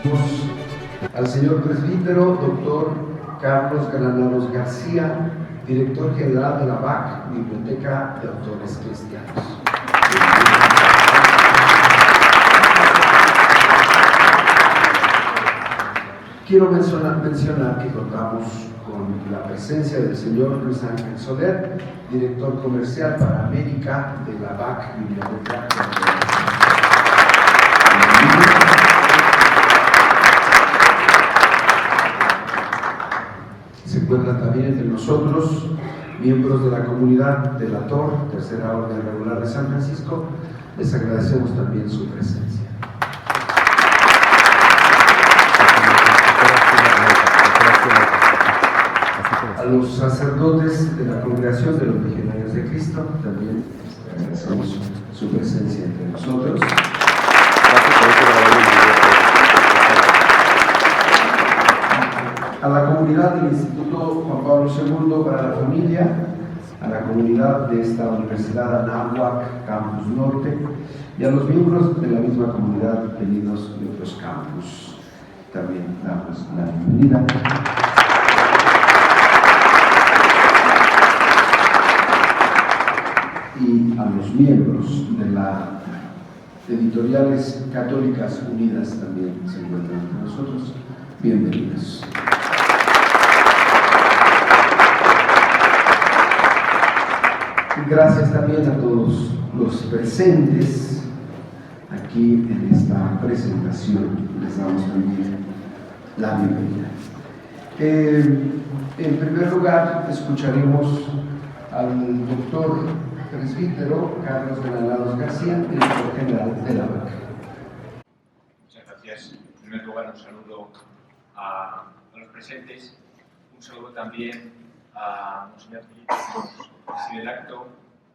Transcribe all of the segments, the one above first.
Al señor presbítero doctor Carlos Granados García, director general de la BAC, Biblioteca de Autores Cristianos. Quiero mencionar que contamos con la presencia del señor Luis Ángel Soler, director comercial para América de la BAC, Biblioteca de Autores. Se encuentran también entre nosotros miembros de la comunidad de la TOR, Tercera Orden Regular de San Francisco. Les agradecemos también su presencia. A los sacerdotes de la Congregación de los Legionarios de Cristo también agradecemos su presencia entre nosotros. A la comunidad del Instituto Juan Pablo II para la Familia, a la comunidad de esta Universidad Anáhuac, Campus Norte, y a los miembros de la misma comunidad venidos de otros campus. También damos la bienvenida. Y a los miembros de las Editoriales Católicas Unidas también se encuentran con nosotros. Bienvenidos. Gracias también a todos los presentes aquí en esta presentación. Les damos también la bienvenida. En primer lugar, escucharemos al doctor presbítero Carlos Granados García, director general de la BAC. Muchas gracias. En primer lugar, un saludo a los presentes, un saludo también a Monseñor Felipe, que preside el acto,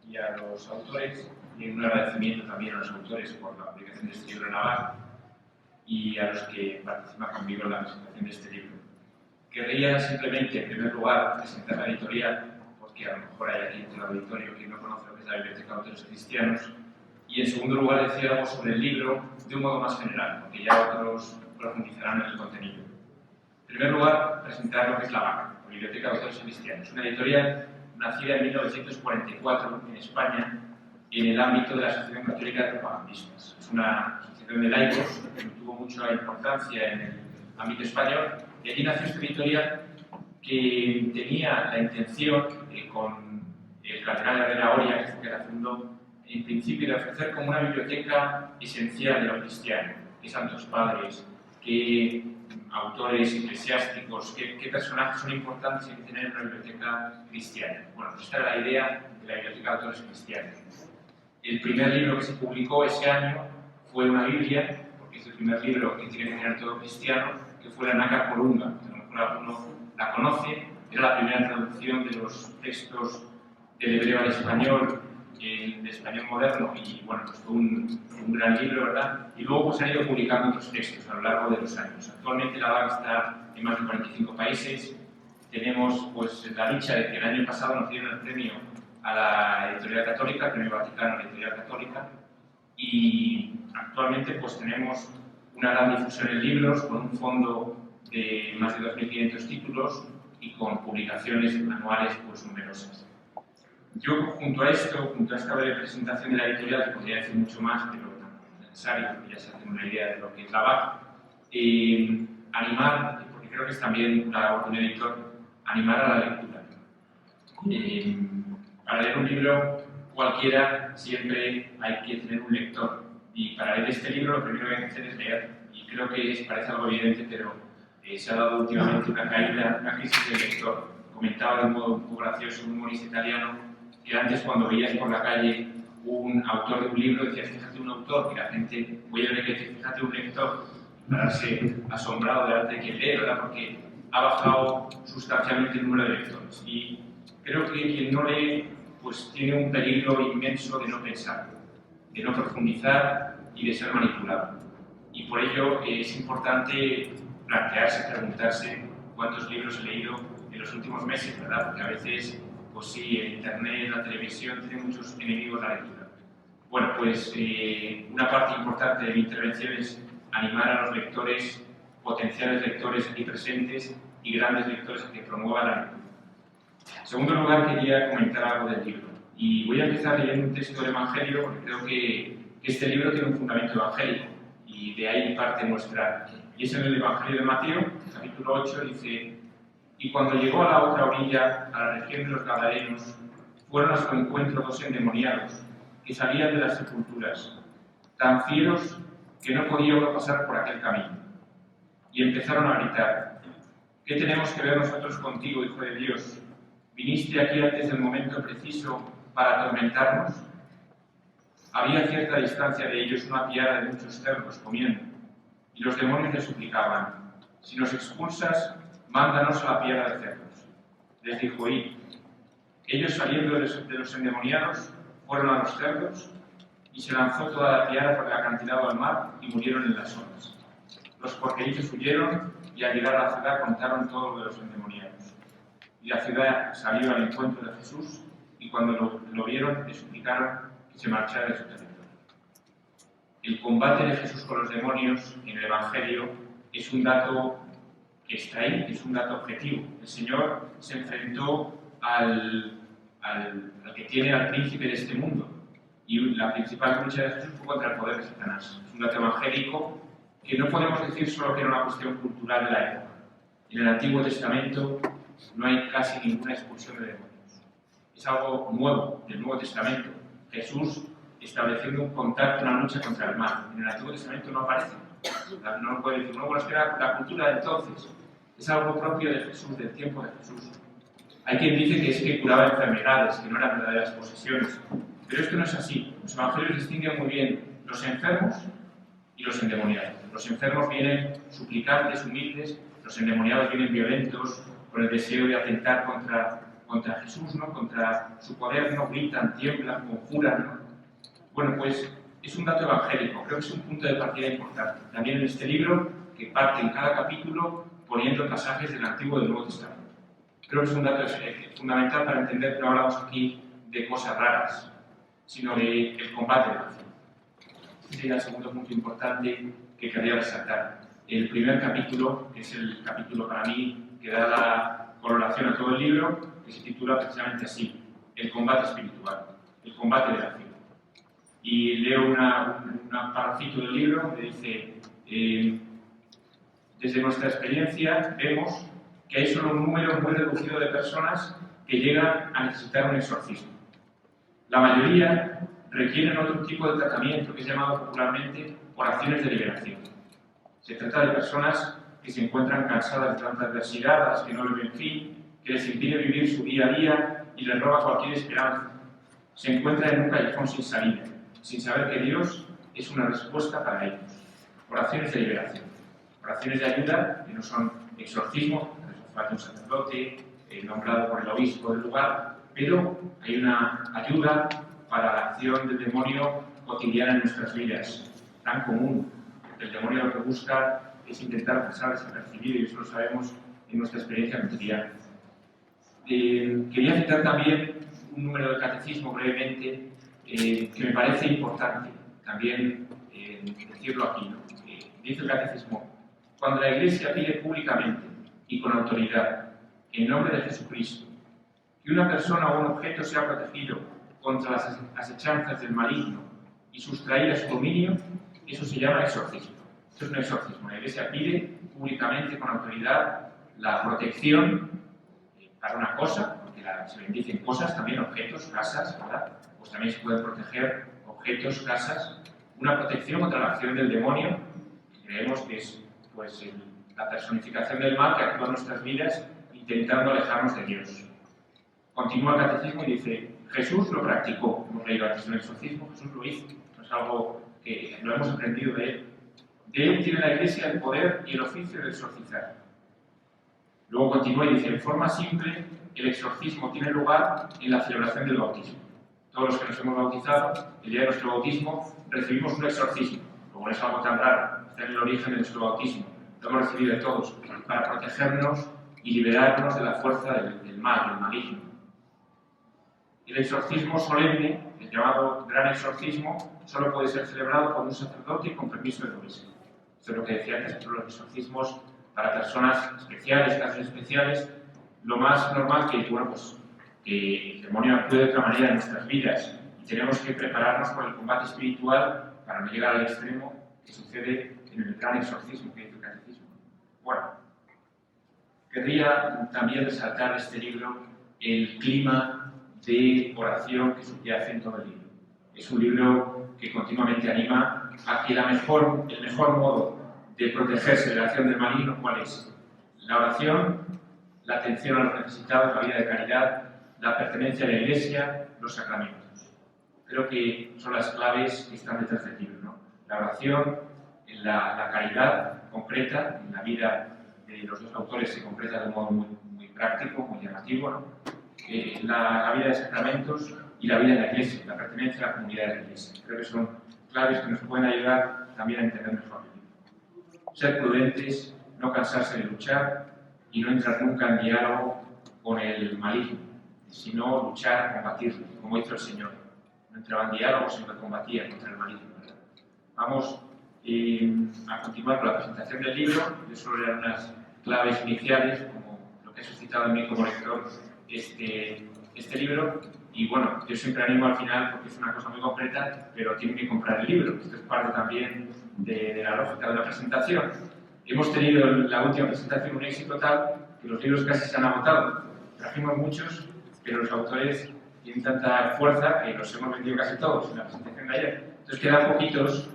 y a los autores, y un agradecimiento también a los autores por la publicación de este libro en la BAC y a los que participan conmigo en la presentación de este libro. Querría simplemente, en primer lugar, presentar la editorial, porque a lo mejor hay aquí en el auditorio que no conoce lo que es la Biblioteca de Autores Cristianos, y en segundo lugar decir algo sobre el libro de un modo más general, porque ya otros profundizarán en el contenido. En primer lugar, presentar lo que es la BAC, la Biblioteca de Autores Cristianos, una editorial nacida en 1944 en España en el ámbito de la Asociación Católica de Propagandistas. Es una asociación de laicos que tuvo mucha importancia en el ámbito español, y allí nació esta editorial que tenía la intención, con el cardenal Herrera Oria, que fue el que la fundó, en principio de ofrecer como una biblioteca esencial de lo cristiano, qué santos padres, qué autores eclesiásticos, qué personajes son importantes en tener una biblioteca cristiana. Bueno, pues esta era la idea de la Biblioteca de Autores Cristianos. El primer libro que se publicó ese año fue una Biblia, porque es el primer libro que tiene que tener todo cristiano, que fue la Nácar Colunga, que a lo mejor alguno la conoce. Era la primera traducción de los textos del hebreo al español, de español moderno, y bueno, pues fue un gran libro, ¿verdad? Y luego pues, se han ido publicando otros textos a lo largo de los años. Actualmente la BAC está en más de 45 países. Tenemos pues la dicha de que el año pasado nos dieron el premio a la Editorial Católica, el Premio Vaticano a la Editorial Católica, y actualmente pues tenemos una gran difusión en libros, con un fondo de más de 2.500 títulos y con publicaciones anuales pues numerosas. Yo, junto a esto, junto a esta breve presentación de la editorial, que podría decir mucho más, pero tampoco es necesario, porque ya se hace una idea de lo que es la BAC, animar, porque creo que es también la labor de un editor, animar a la lectura. Para leer un libro cualquiera siempre hay que tener un lector, y para leer este libro lo primero que hay que hacer es leer, y creo que parece algo evidente, pero se ha dado últimamente una caída, una crisis del lector. Comentaba de un modo un poco gracioso un humorista italiano que antes, cuando veías por la calle un autor de un libro, decías, fíjate un autor, y la gente voy a ver que dice, fíjate un lector, pararse asombrado delante de quien lee, ¿verdad? Porque ha bajado sustancialmente el número de lectores. Y creo que quien no lee, pues tiene un peligro inmenso de no pensar, de no profundizar y de ser manipulado. Y por ello es importante plantearse, preguntarse cuántos libros he leído en los últimos meses, ¿verdad? Porque a veces, pues sí, el internet, la televisión, tienen muchos enemigos la lectura. Bueno, pues una parte importante de mi intervención es animar a los lectores potenciales lectores aquí presentes y grandes lectores que promuevan la lectura. En segundo lugar, quería comentar algo del libro. Y voy a empezar leyendo un texto del Evangelio, porque creo que este libro tiene un fundamento evangélico, y de ahí parte nuestra. Y es en el Evangelio de Mateo, capítulo 8, dice: y cuando llegó a la otra orilla, a la región de los Gadarenos, fueron a su encuentro dos endemoniados, que salían de las sepulturas, tan fieros que no podía uno pasar por aquel camino. Y empezaron a gritar: ¿qué tenemos que ver nosotros contigo, Hijo de Dios? ¿Viniste aquí antes del momento preciso para atormentarnos? Había a cierta distancia de ellos una piara de muchos cerdos comiendo, y los demonios le suplicaban: si nos expulsas, mándanos a la piara de cerdos. Les dijo: id. Ellos, saliendo de los endemoniados, fueron a los cerdos, y se lanzó toda la piara por el acantilado al mar, y murieron en las olas. Los porquerillos huyeron, y al llegar a la ciudad contaron todo lo de los endemoniados. Y la ciudad salió al encuentro de Jesús, y cuando lo vieron, le suplicaron que se marchara de su territorio. El combate de Jesús con los demonios en el Evangelio es un dato que está ahí, es un dato objetivo. El Señor se enfrentó al que tiene al príncipe de este mundo, y la principal lucha de Jesús fue contra el poder de Satanás. Es un dato evangélico que no podemos decir solo que era una cuestión cultural de la época. En el Antiguo Testamento no hay casi ninguna expulsión de demonios. Es algo nuevo del Nuevo Testamento. Jesús estableciendo un contacto, una lucha contra el mal. En el Antiguo Testamento no aparece. No lo puede decir. No, bueno, es que era la cultura de entonces. Es algo propio de Jesús, del tiempo de Jesús. Hay quien dice que es que curaba enfermedades, que no eran verdaderas posesiones. Pero esto no es así. Los evangelios distinguen muy bien los enfermos y los endemoniados. Los enfermos vienen suplicantes, humildes. Los endemoniados vienen violentos, con el deseo de atentar contra Jesús, ¿no? Contra su poder, ¿no? Gritan, tiemblan, conjuran, ¿no? Bueno, pues es un dato evangélico, creo que es un punto de partida importante. También en este libro, que parte en cada capítulo poniendo pasajes del Antiguo y del Nuevo Testamento. Creo que es un dato fundamental para entender que no hablamos aquí de cosas raras, sino del combate de la fe. Este sería el segundo punto importante que quería resaltar. El primer capítulo, que es el capítulo para mí que da la coloración a todo el libro, que se titula precisamente así: el combate espiritual, el combate de la fe. Y leo un parrafito del libro que dice: desde nuestra experiencia vemos que hay solo un número muy reducido de personas que llegan a necesitar un exorcismo. La mayoría requieren otro tipo de tratamiento que es llamado popularmente oraciones de liberación. Se trata de personas que se encuentran cansadas de tantas adversidades, que no le ven fin, que les impide vivir su día a día y les roba cualquier esperanza. Se encuentran en un callejón sin salida, sin saber que Dios es una respuesta para ellos. Oraciones de liberación, oraciones de ayuda que no son exorcismo, falta un sacerdote nombrado por el obispo del lugar, pero hay una ayuda para la acción del demonio cotidiana en nuestras vidas, tan común. El demonio lo que busca es intentar pasar desapercibido, y eso lo sabemos en nuestra experiencia cotidiana. Quería citar también un número del catecismo brevemente que me parece importante también decirlo aquí, ¿no? Dice el catecismo: cuando la Iglesia pide públicamente y con autoridad, en nombre de Jesucristo, que una persona o un objeto sea protegido contra las asechanzas del maligno y sustraído a su dominio, eso se llama exorcismo. Esto es un exorcismo. La Iglesia pide públicamente con autoridad la protección para una cosa, porque se bendicen cosas, también objetos, casas, ¿verdad? Pues también se pueden proteger objetos, casas, una protección contra la acción del demonio, que creemos que es pues, la personificación del mal que actúa en nuestras vidas intentando alejarnos de Dios. Continúa el catecismo y dice: Jesús lo practicó. Hemos leído antes el exorcismo, Jesús lo hizo. No es algo que lo hemos aprendido de él. De él tiene la Iglesia el poder y el oficio de exorcizar. Luego continúa y dice: en forma simple, el exorcismo tiene lugar en la celebración del bautismo. Todos los que nos hemos bautizado, el día de nuestro bautismo, recibimos un exorcismo. Luego no es algo tan raro, está en el origen de nuestro bautismo. Lo hemos recibido de todos para protegernos y liberarnos de la fuerza del mal, del maligno. El exorcismo solemne, el llamado gran exorcismo, solo puede ser celebrado por un sacerdote y con permiso del obispo. Esto es lo que decía antes sobre los exorcismos para personas especiales, casos especiales. Lo más normal que, bueno, pues, que el demonio actúe de otra manera en nuestras vidas y tenemos que prepararnos para el combate espiritual para no llegar al extremo que sucede en el gran exorcismo que dice el catecismo. Bueno, querría también resaltar de este libro el clima de oración que subyace en todo el libro. Es un libro que continuamente anima a que el mejor modo de protegerse de la acción del maligno, ¿cuál es? La oración, la atención a los necesitados, la vida de caridad, la pertenencia a la Iglesia, los sacramentos. Creo que son las claves que están detrás del libro, ¿no? La oración, la caridad concreta, en la vida de los dos autores se concreta de un modo muy práctico, muy llamativo, ¿no? La vida de sacramentos y la vida en la Iglesia, la pertenencia a la comunidad de la Iglesia. Creo que son claves que nos pueden ayudar también a entender mejor el libro. Ser prudentes, no cansarse de luchar y no entrar nunca en diálogo con el maligno, sino luchar, combatirlo, como hizo el Señor. No entraba en diálogo, sino que combatía contra el maligno, ¿verdad? Vamos a continuar con la presentación del libro. Yo solo leer unas claves iniciales, como lo que ha suscitado en mí como lector este libro. Y bueno, yo siempre animo al final, porque es una cosa muy concreta, pero tienen que comprar el libro. Esto es parte también de la lógica de la presentación. Hemos tenido en la última presentación un éxito tal que los libros casi se han agotado. Trajimos muchos, pero los autores tienen tanta fuerza que los hemos vendido casi todos en la presentación de ayer. Entonces quedan poquitos,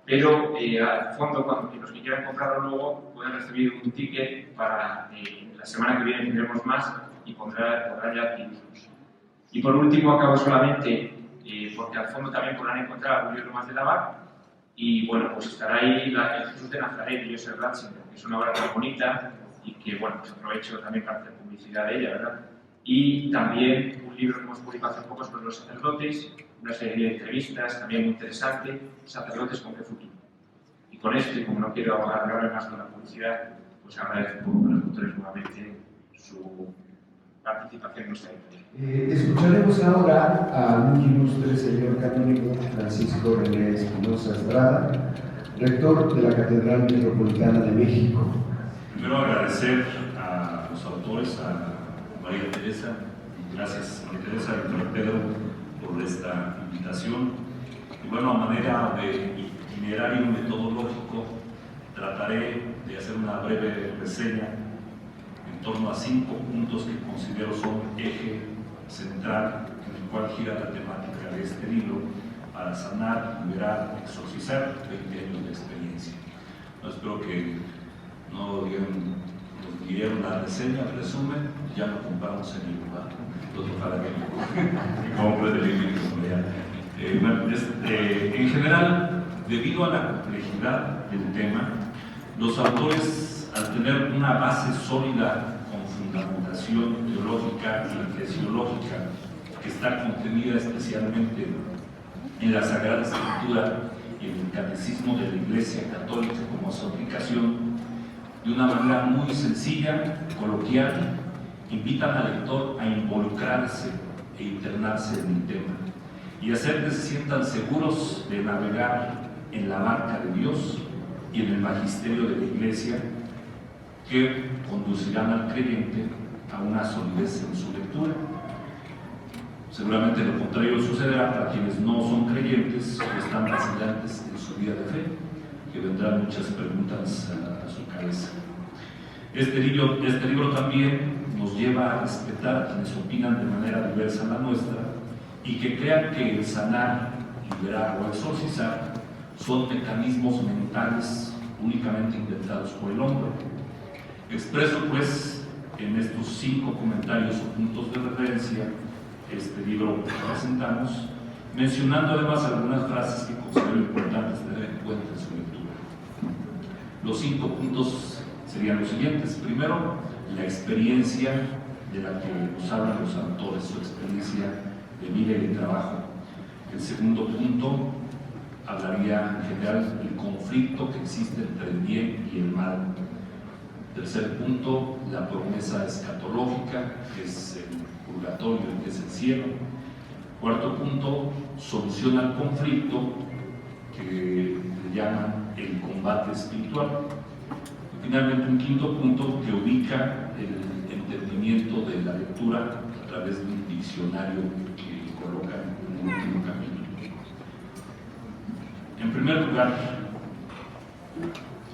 pero al fondo, cuando los que quieran comprarlo luego pueden recibir un ticket para la semana que viene tendremos más y podrán ya adquirirlos. Y por último, acabo solamente, porque al fondo también podrán encontrar algún libro más de Labarre. Y bueno, pues estará ahí el Jesús de Nazaret de Joseph Ratzinger, que es una obra muy bonita y que, bueno, pues aprovecho también para hacer publicidad de ella, ¿verdad? Y también un libro que hemos publicado hace poco sobre los sacerdotes, una serie de entrevistas también muy interesante, Sacerdotes con qué futuro. Y con esto, y como no quiero alargarme más con la publicidad, pues agradezco a los autores nuevamente su participación en nuestra editorial. Escucharemos ahora a un ilustre señor canónigo, Francisco René Espinosa Estrada, rector de la Catedral Metropolitana de México. Primero agradecer a los autores, a María Teresa, gracias María Teresa y doctor Pedro por esta invitación. Y bueno, a manera de itinerario metodológico, trataré de hacer una breve reseña en torno a 5 puntos que considero son eje central en el cual gira la temática de este libro para sanar, liberar, exorcizar 20 años de experiencia. No, espero que no nos dieron la reseña, el resumen, ya lo compramos en el lugar, entonces ojalá que compre el libro. En general, debido a la complejidad del tema, los autores, al tener una base sólida con fundamentación teológica y eclesiológica, que está contenida especialmente en la Sagrada Escritura y en el Catecismo de la Iglesia Católica como su aplicación, de una manera muy sencilla, coloquial, invitan al lector a involucrarse e internarse en el tema y hacer que se sientan seguros de navegar en la barca de Dios y en el magisterio de la Iglesia, que conducirán al creyente a una solidez en su lectura. Seguramente lo contrario sucederá para quienes no son creyentes o están vacilantes en su vida de fe, que vendrán muchas preguntas a su cabeza. Este libro también nos lleva a respetar a quienes opinan de manera diversa a la nuestra y que crean que el sanar, liberar o exorcizar son mecanismos mentales únicamente inventados por el hombre. Expreso pues en estos 5 comentarios o puntos de referencia este libro que presentamos, mencionando además algunas frases que considero importantes tener en cuenta en su lectura. Los 5 puntos serían los siguientes. Primero, la experiencia de la que nos hablan los autores, su experiencia de vida y de trabajo. El segundo punto hablaría en general del conflicto que existe entre el bien y el mal. Tercer punto, la promesa escatológica, que es el purgatorio, que es el cielo. Cuarto punto, solución al conflicto, que le llaman el combate espiritual. Y finalmente, un quinto punto que ubica el entendimiento de la lectura a través de un diccionario que coloca en el último capítulo. En primer lugar,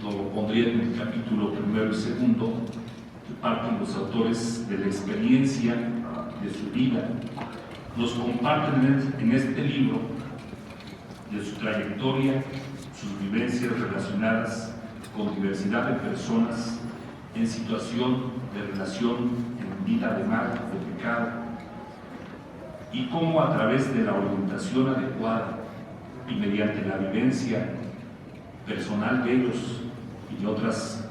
lo pondría en el capítulo primero y segundo, que parten los autores de la experiencia de su vida, nos comparten en este libro de su trayectoria, sus vivencias relacionadas con diversidad de personas en situación de relación en vida de mal, de pecado, y cómo a través de la orientación adecuada y mediante la vivencia personal de ellos y de otras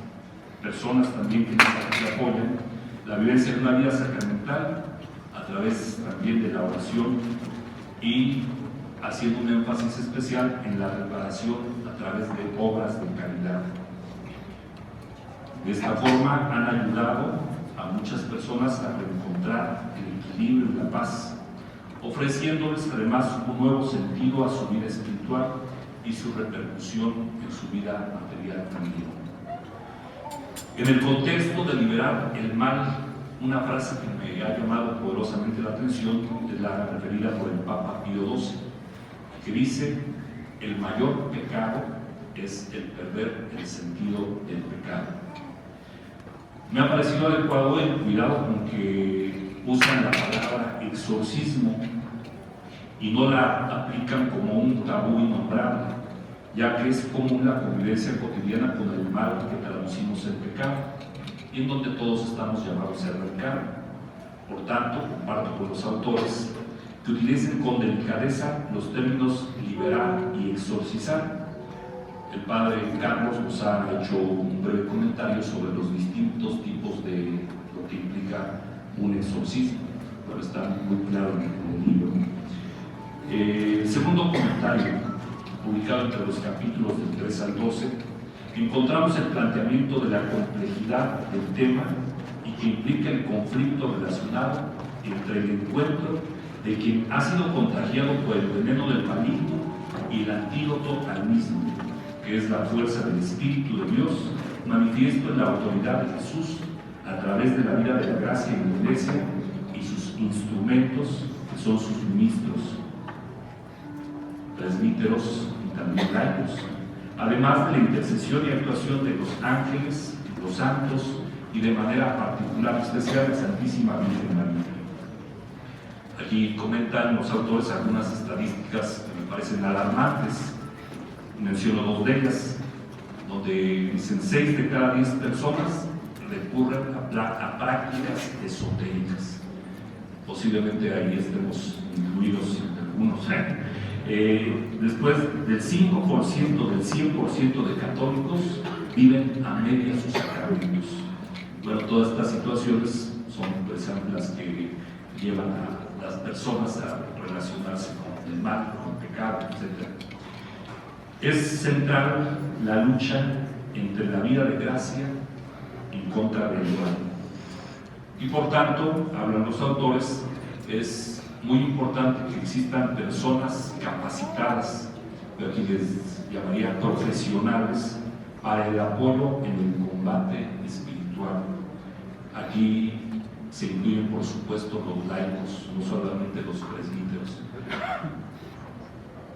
personas también que nos apoyan, la vivencia de una vida sacramental a través también de la oración y haciendo un énfasis especial en la reparación a través de obras de caridad. De esta forma han ayudado a muchas personas a reencontrar el equilibrio y la paz, ofreciéndoles además un nuevo sentido a su vida espiritual y su repercusión en su vida material también. En el contexto de liberar el mal, una frase que me ha llamado poderosamente la atención es la referida por el Papa Pío XII, que dice: el mayor pecado es el perder el sentido del pecado. Me ha parecido adecuado el cuidado con que usan la palabra exorcismo y no la aplican como un tabú innombrable, ya que es común la convivencia cotidiana con el mal que traducimos en pecado, y en donde todos estamos llamados a erradicar. Por tanto, comparto con los autores que utilicen con delicadeza los términos liberar y exorcizar. El padre Carlos nos ha hecho un breve comentario sobre los distintos tipos de lo que implica un exorcismo, pero está muy claro en el libro. Segundo comentario, publicado entre los capítulos del 3 al 12, encontramos el planteamiento de la complejidad del tema y que implica el conflicto relacionado entre el encuentro de quien ha sido contagiado por el veneno del maligno y el antídoto al mismo, que es la fuerza del Espíritu de Dios, manifiesto en la autoridad de Jesús a través de la vida de la gracia en la Iglesia y sus instrumentos, que son sus ministros, presbíteros y también laicos, además de la intercesión y actuación de los ángeles, los santos y de manera particular especial la Santísima Virgen María. Aquí comentan los autores algunas estadísticas que me parecen alarmantes. Menciono dos de ellas, donde dicen 6 de cada 10 personas recurren a prácticas esotéricas. Posiblemente ahí estemos incluidos algunos. Después del 5% del 100% de católicos viven a medias sus sacramentos. Bueno, todas estas situaciones son precisamente las que llevan a las personas a relacionarse con el mal, con el pecado, etc. Es central la lucha entre la vida de gracia en contra del mal. Y por tanto, hablan los autores, es muy importante que existan personas capacitadas, pero aquí les llamaría profesionales, para el apoyo en el combate espiritual. Aquí se incluyen, por supuesto, los laicos, no solamente los presbíteros.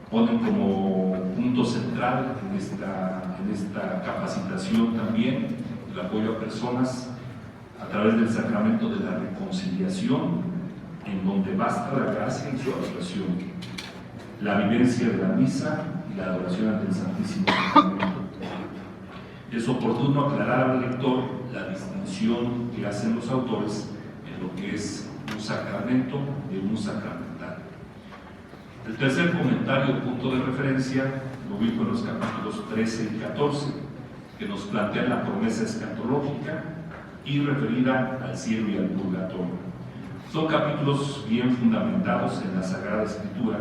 Ponen como punto central en esta capacitación también el apoyo a personas a través del sacramento de la reconciliación, en donde basta la gracia y su adoración, la vivencia de la misa y la adoración ante el Santísimo Sacramento. Es oportuno aclarar al lector la distinción que hacen los autores en lo que es un sacramento de un sacramental. El tercer comentario, punto de referencia, lo ubico en los capítulos 13 y 14, que nos plantean la promesa escatológica y referida al cielo y al purgatorio. Son capítulos bien fundamentados en la Sagrada Escritura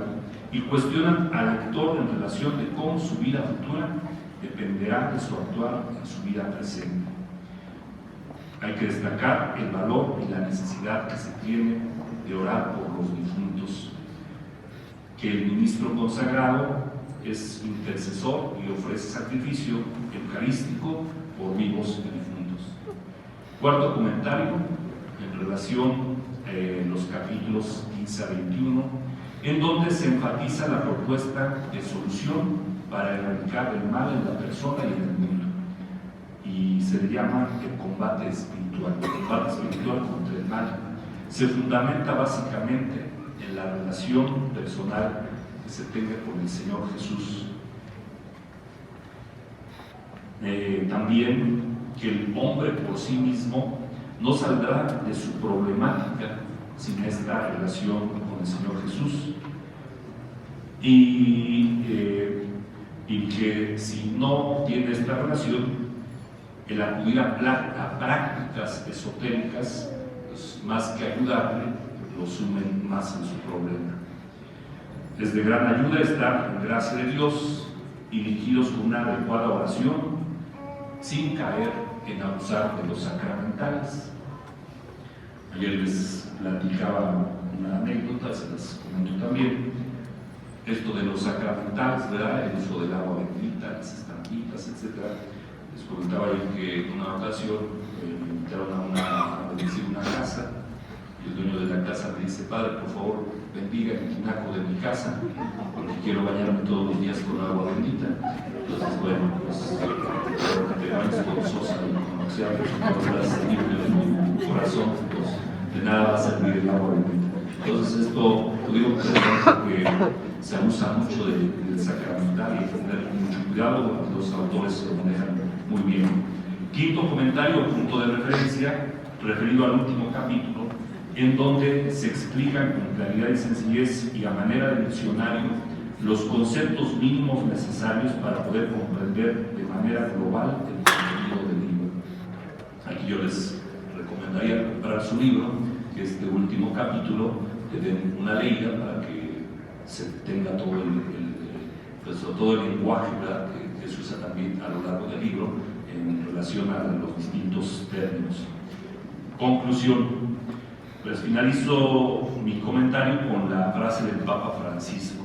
y cuestionan al lector en relación de cómo su vida futura dependerá de su actuar en su vida presente. Hay que destacar el valor y la necesidad que se tiene de orar por los difuntos, que el ministro consagrado es intercesor y ofrece sacrificio eucarístico por vivos y difuntos. Cuarto comentario, en relación a los capítulos 15 a 21, en donde se enfatiza la propuesta de solución para erradicar el mal en la persona y en el mundo. Y se le llama el combate espiritual contra el mal. Se fundamenta básicamente en la relación personal que se tenga con el Señor Jesús. También que el hombre por sí mismo no saldrá de su problemática sin esta relación con el Señor Jesús, y que si no tiene esta relación, el acudir a prácticas esotéricas, pues, más que ayudarle, lo sumen más en su problema. Es de gran ayuda estar en gracia de Dios y dirigidos con una adecuada oración, sin caer en abusar de los sacramentales. Ayer les platicaba una anécdota, se las comento también, esto de los sacramentales, ¿verdad? El uso del agua bendita, las estampitas, etc. Les comentaba yo que en una ocasión me invitaron a bendecir una casa, y el dueño de la casa me dice: padre, por favor, bendiga el tinaco de mi casa, porque quiero bañarme todos los días con agua bendita. Entonces, bueno, pues espero que te bañes forzosa y conocida, porque limpio de tu corazón, pues de nada va a servir el agua bendita. Entonces, esto lo digo porque se abusa mucho del sacramental y hay que tener mucho cuidado. Los autores lo manejan muy bien. Quinto comentario, punto de referencia, referido al último capítulo, en donde se explican con claridad y sencillez y a manera de diccionario los conceptos mínimos necesarios para poder comprender de manera global el contenido del libro. Aquí yo les recomendaría comprar su libro, que este último capítulo te den una leída para que se tenga todo el lenguaje, ¿verdad?, que se usa también a lo largo del libro en relación a los distintos términos. Conclusión. Pues finalizo mi comentario con la frase del Papa Francisco,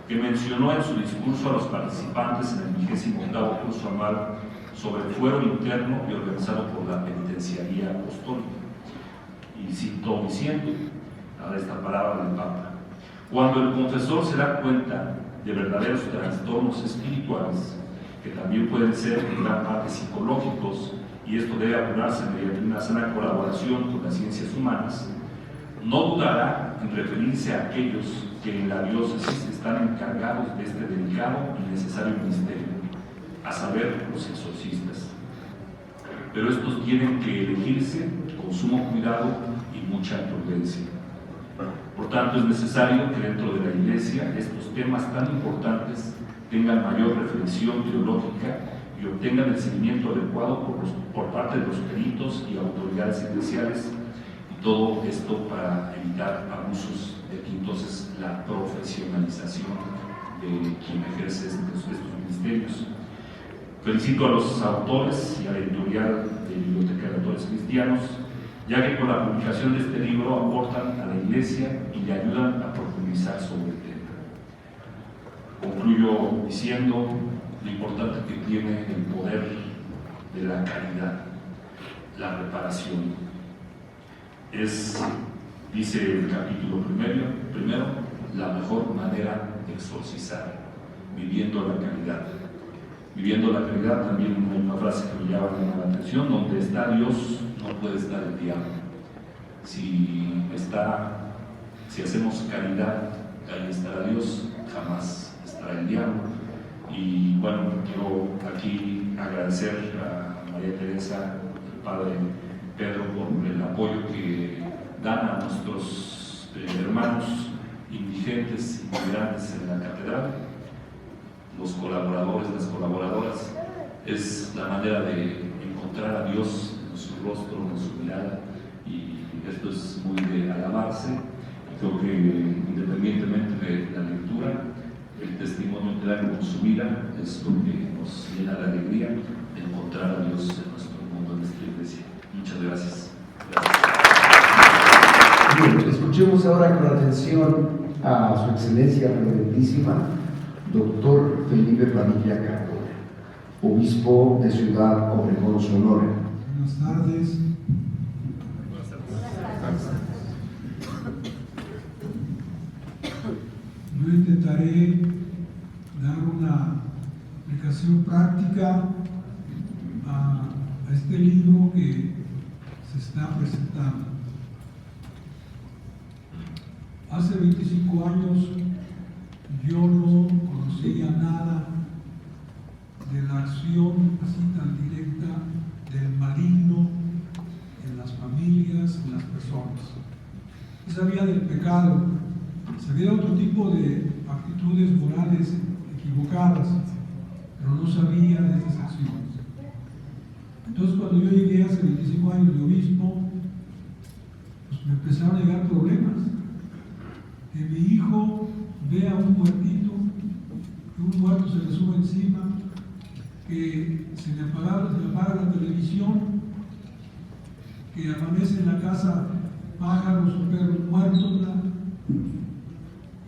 que mencionó en su discurso a los participantes en el 28º curso anual sobre el fuero interno y organizado por la Penitenciaría Apostólica. Y citó diciendo, a esta palabra del Papa: cuando el confesor se da cuenta de verdaderos trastornos espirituales, que también pueden ser en gran parte psicológicos, y esto debe apurarse mediante una sana colaboración con las ciencias humanas, no dudará en referirse a aquellos que en la diócesis están encargados de este delicado y necesario ministerio, a saber, los exorcistas. Pero estos tienen que elegirse con sumo cuidado y mucha prudencia. Por tanto, es necesario que dentro de la Iglesia estos temas tan importantes tengan mayor reflexión teológica y obtengan el seguimiento adecuado por parte de los peritos y autoridades eclesiales, y todo esto para evitar abusos. De aquí entonces la profesionalización de quien ejerce estos ministerios. Felicito a los autores y a la editorial de Biblioteca de Autores Cristianos, ya que con la publicación de este libro aportan a la Iglesia y le ayudan a profundizar sobre el tema. Concluyo diciendo lo importante que tiene el poder de la caridad, la reparación. Es, dice el capítulo primero, la mejor manera de exorcizar, viviendo la caridad. Viviendo la caridad, también hay una frase que me llama la atención: donde está Dios no puede estar el diablo. Si hacemos caridad, ahí estará Dios, jamás estará el diablo. Y bueno, quiero aquí agradecer a María Teresa, el padre Pedro, por el apoyo que dan a nuestros hermanos indigentes, inmigrantes en la catedral. Los colaboradores, las colaboradoras, es la manera de encontrar a Dios en su rostro, en su mirada, y esto es muy de alabarse. Creo que independientemente de la lectura, el testimonio que dan con su vida es lo que nos llena de alegría de encontrar a Dios en nuestro mundo, en nuestra iglesia. Muchas gracias. Bien, escuchemos ahora con atención a su excelencia reverendísima, doctor Felipe Padilla Cardona, obispo de Ciudad Obregón, Sonora. Buenas tardes. Yo intentaré dar una aplicación práctica a este libro que se está presentando. Hace 25 años yo no conocía nada de la acción así tan directa del maligno en las familias, en las personas. Yo sabía del pecado, sabía de otro tipo de actitudes morales equivocadas, pero no sabía de esas acciones. Entonces, cuando yo llegué hace 25 años de obispo, pues me empezaron a llegar problemas. Que mi hijo vea un muertito, que un muerto se le sube encima, que se le apaga la televisión, que amanece en la casa pájaros o perros muertos, ¿verdad?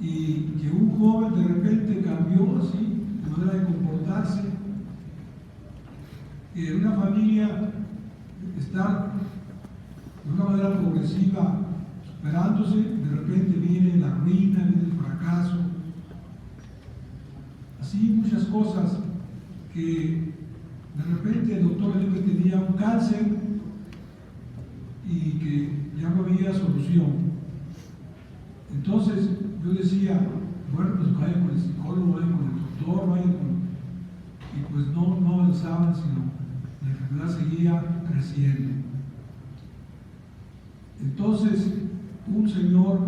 Y que un joven de repente cambió así, de manera de comportarse, que una familia está de una manera progresiva superándose, de repente viene la ruina, viene el fracaso, así muchas cosas que de repente el doctor le dijo que tenía un cáncer y que ya no había solución. Entonces yo decía, bueno, pues vayan con el psicólogo, vayan con el doctor, vayan con... Y pues no avanzaban, sino la enfermedad seguía creciendo. Entonces un señor,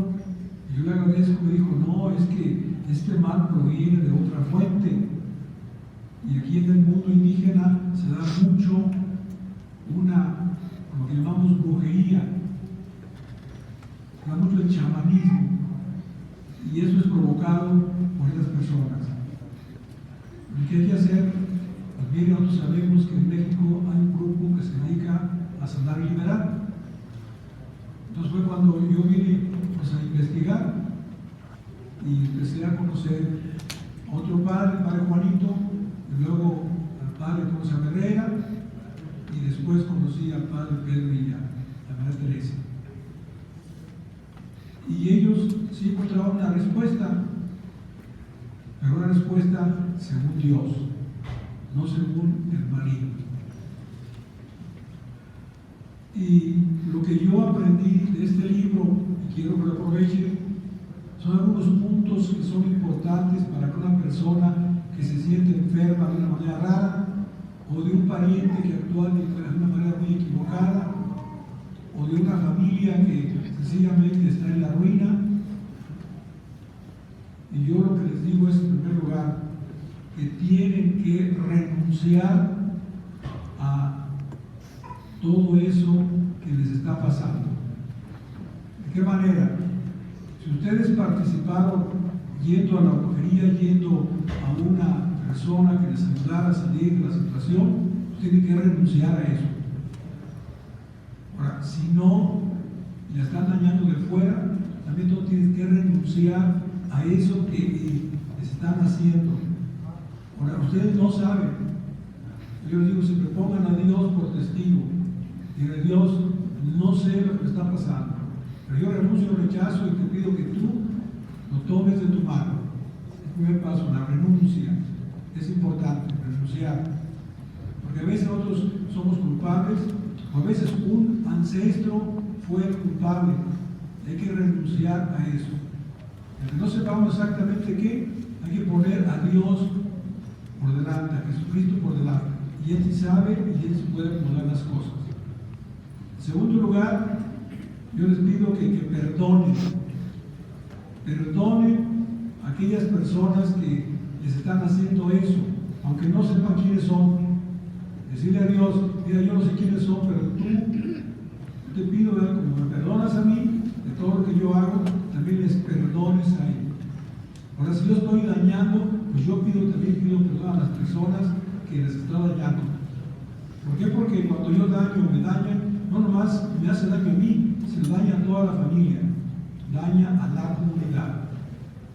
y yo le agradezco, me dijo, no, es que este mal proviene de otra fuente. Y aquí en el mundo indígena se da mucho lo que llamamos brujería, se da mucho el chamanismo, y eso es provocado por estas personas. Lo que hay que hacer, pues mire, nosotros sabemos que en México hay un grupo que se dedica a sanar y liberar. Entonces fue cuando yo vine pues, a investigar y empecé a conocer a otro padre, el padre Juanito, y luego al padre José Herrera, y después conocí al padre Pedro y a María Teresa. Y ellos sí encontraron una respuesta, pero una respuesta según Dios, no según el maligno. Y lo que yo aprendí de este libro, y quiero que lo aprovechen, son algunos puntos que son importantes para que una persona que se siente enferma de una manera rara, o de un pariente que actúa de una manera muy equivocada, o de una familia que sencillamente está en la ruina. Y yo lo que les digo es, en primer lugar, que tienen que renunciar a todo eso que les está pasando. ¿De qué manera? Si ustedes participaron yendo a la brujería, yendo a una persona que les ayudara a salir de la situación, tienen que renunciar a eso. Ahora, si no la están dañando de fuera, también tú tienes que renunciar a eso que les están haciendo. Ahora, ustedes no saben. Yo les digo, siempre pongan a Dios por testigo. Digan, Dios, no sé lo que está pasando, pero yo renuncio, rechazo y te pido que tú lo tomes de tu mano. El primer paso, la renuncia. Es importante renunciar, porque a veces nosotros somos culpables, o a veces un ancestro fue el culpable. Hay que renunciar a eso. Aunque no sepamos exactamente qué, hay que poner a Dios por delante, a Jesucristo por delante, y Él sí sabe y Él sí puede acomodar las cosas. En segundo lugar, yo les pido que perdonen a aquellas personas que les están haciendo eso, aunque no sepan quiénes son. Decirle a Dios, mira, yo no sé quiénes son, pero tú te pido, ¿verdad? Como me perdonas a mí de todo lo que yo hago, también les perdones a ellos. Ahora, si yo estoy dañando, pues yo también pido perdón a las personas que les está dañando. ¿Por qué? Porque cuando yo daño, me dañan, no nomás me hace daño a mí, se daña a toda la familia, daña a la comunidad.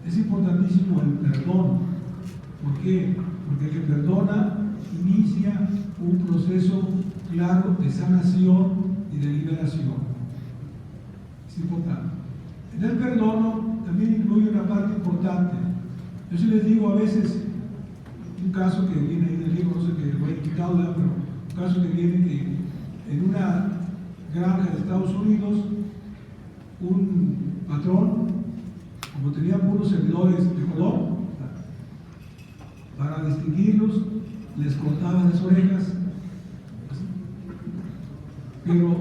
Es importantísimo el perdón. ¿Por qué? qué? Porque el que perdona inicia un proceso claro de sanación y de liberación. Es importante. En el perdono también incluye una parte importante. Yo sí les digo a veces, un caso que viene ahí del libro, no sé qué lo he quitado, pero un caso que viene que en una granja de Estados Unidos, un patrón, como tenía puros servidores de color, para distinguirlos, les cortaban las orejas. Pero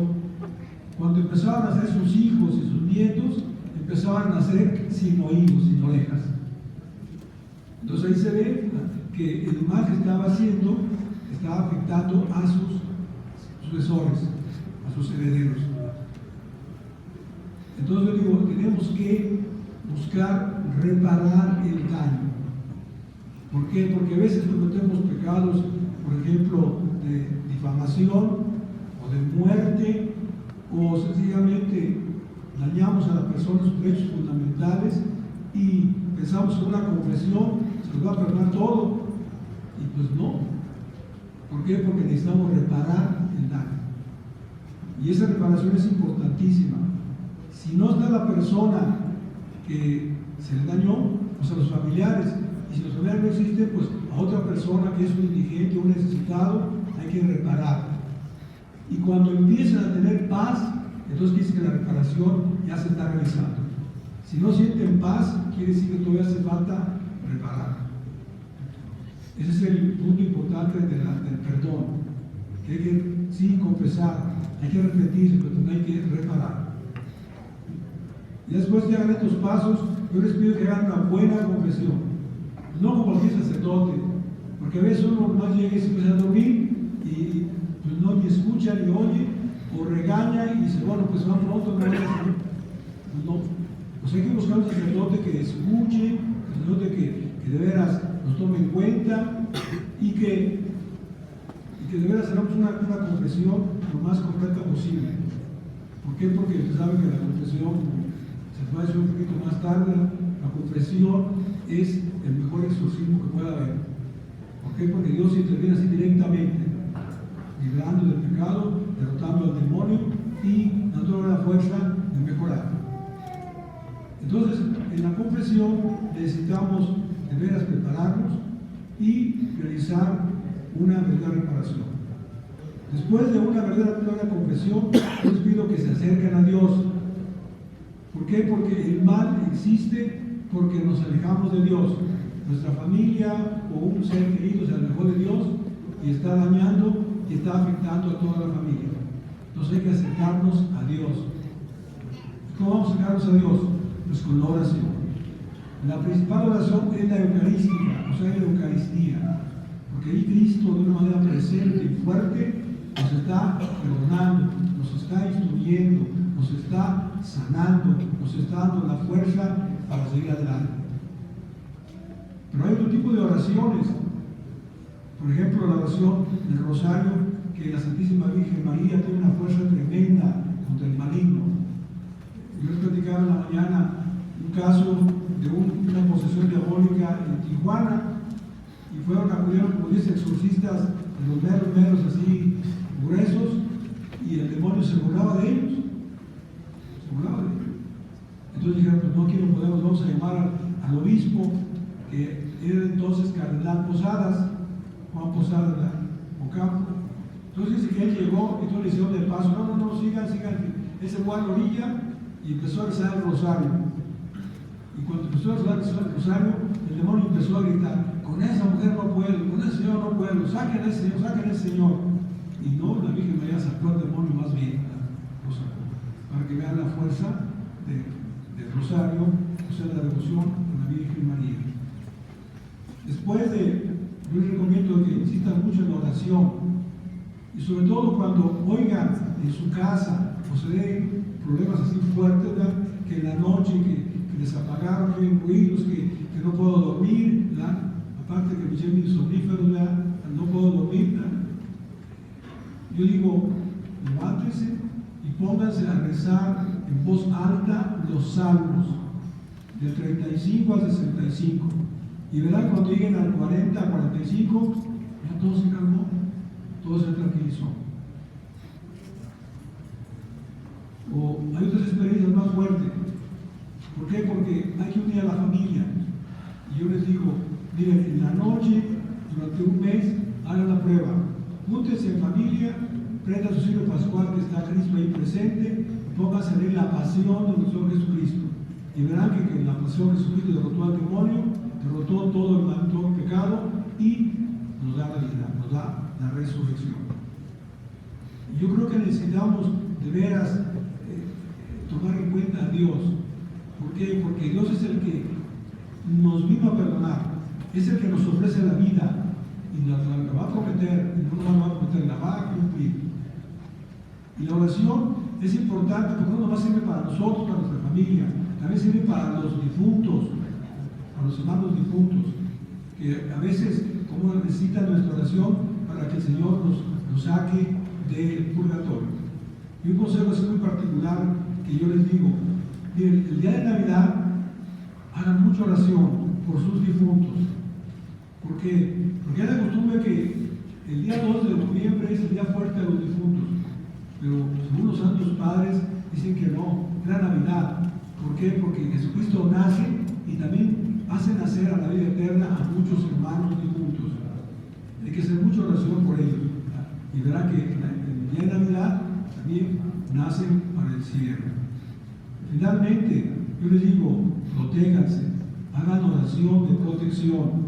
cuando empezaban a nacer sus hijos y sus nietos, empezaban a nacer sin oídos, sin orejas. Entonces ahí se ve que el mal que estaba haciendo estaba afectando a sus sucesores, a sus herederos. Entonces yo digo, tenemos que buscar reparar el daño. ¿Por qué? Porque a veces cometemos pecados, por ejemplo, de difamación o de muerte, o sencillamente dañamos a la persona sus derechos fundamentales y pensamos que una confesión se nos va a perdonar todo, y pues no. ¿Por qué? Porque necesitamos reparar el daño. Y esa reparación es importantísima. Si no está la persona que se le dañó, pues a los familiares, y si los familiares no existen, pues a otra persona que es un indigente, un necesitado, hay que reparar. Y cuando empiezan a tener paz, entonces quiere decir que la reparación ya se está realizando. Si no sienten paz, quiere decir que todavía hace falta reparar. Ese es el punto importante del perdón. Que hay que, sí, confesar, hay que arrepentirse, pero también hay que reparar. Y después que hagan estos pasos, yo les pido que hagan una buena confesión. No como cualquier sacerdote, porque a veces uno más llega y se empieza a dormir y pues no ni escucha ni oye, o regaña y dice, bueno, pues va pronto, no vaya a hacer. Pues no. Pues hay que buscar un sacerdote que escuche, un sacerdote que de veras nos tome en cuenta y que de veras hagamos una confesión lo más completa posible. ¿Por qué? Porque usted sabe que la confesión, se puede decir un poquito más tarde, la confesión es el mejor exorcismo que pueda haber. ¿Por qué? Porque Dios interviene así directamente, librando del pecado, derrotando al demonio y dándole la fuerza de mejorar. Entonces, en la confesión necesitamos de veras prepararnos y realizar una verdadera reparación. Después de una verdadera confesión, les pido que se acerquen a Dios. ¿Por qué? Porque el mal existe porque nos alejamos de Dios. Nuestra familia o un ser querido se alejó de Dios y está dañando y está afectando a toda la familia. Entonces hay que acercarnos a Dios. ¿Cómo vamos a acercarnos a Dios? Pues con la oración. La principal oración es la eucarística, o sea, la Eucaristía. Porque ahí Cristo, de una manera presente y fuerte, nos está perdonando, nos está instruyendo, nos está sanando, nos está dando la fuerza para seguir adelante. Pero hay otro tipo de oraciones. Por ejemplo, la oración del Rosario, que la Santísima Virgen María tiene una fuerza tremenda contra el maligno. Yo les platicaba en la mañana un caso de una posesión diabólica en Tijuana, y acudieron como 10 exorcistas de los meros así gruesos, y el demonio se burlaba de ellos. Entonces dijeron, pues no, aquí no podemos, vamos a llamar al obispo, que era entonces Cardenal Posadas, Juan Posadas Ocampo. Entonces dice que él llegó y todos le hicieron de paso, no, sigan. Él se fue a la orilla y empezó a rezar el rosario. Y cuando empezó a rezar el rosario, el demonio empezó a gritar, con esa mujer no puedo, con ese señor no puedo, saquen a ese señor. Y no, la Virgen María sacó al demonio más bien, para que vean la fuerza del rosario, o sea, la devoción a la Virgen María. Después yo les recomiendo que insistan mucho en la oración, y sobre todo cuando oigan en su casa o se den problemas así fuertes, ¿verdad? Que en la noche que les apagaron, que hay ruidos, que no puedo dormir, ¿verdad? Aparte que me lleven mis somníferos, ¿verdad? No puedo dormir, ¿verdad? Yo digo, levántense y pónganse a rezar en voz alta los salmos del 35 al 65, y verán cuando lleguen al 40 45, ya todo se calmó, todo se tranquilizó. O hay otras experiencias más fuertes. ¿Por qué? Porque hay que unir a la familia. Y yo les digo, miren, en la noche, durante un mes, hagan la prueba. Júntense en familia, prendan su signo pascual que está Cristo ahí presente, pónganse a leer la pasión de nuestro Jesucristo. Y verán que en la pasión de Jesucristo derrotó al demonio, derrotó todo el pecado y nos da la vida, nos da la resurrección. Y yo creo que necesitamos de veras tomar en cuenta a Dios. ¿Por qué? Porque Dios es el que nos vino a perdonar, es el que nos ofrece la vida y la va a prometer, y no la va a prometer, la va a cumplir. Y la oración es importante porque no nomás sirve para nosotros, para nuestra familia, también sirve para los difuntos, para los hermanos difuntos, que a veces como necesitan nuestra oración para que el Señor nos saque del purgatorio. Y un consejo así muy particular que yo les digo, miren, el día de Navidad hagan mucha oración por sus difuntos. ¿Por qué? Porque hay la costumbre que el día 2 de noviembre es el día fuerte de los difuntos, pero según los santos padres dicen que no, era Navidad. ¿Por qué? Porque Jesucristo nace y también hace nacer a la vida eterna a muchos hermanos difuntos. Hay que hacer mucha oración por ellos. Y verán que el día de Navidad también nacen para el cielo. Finalmente, yo les digo, protéjanse, hagan oración de protección.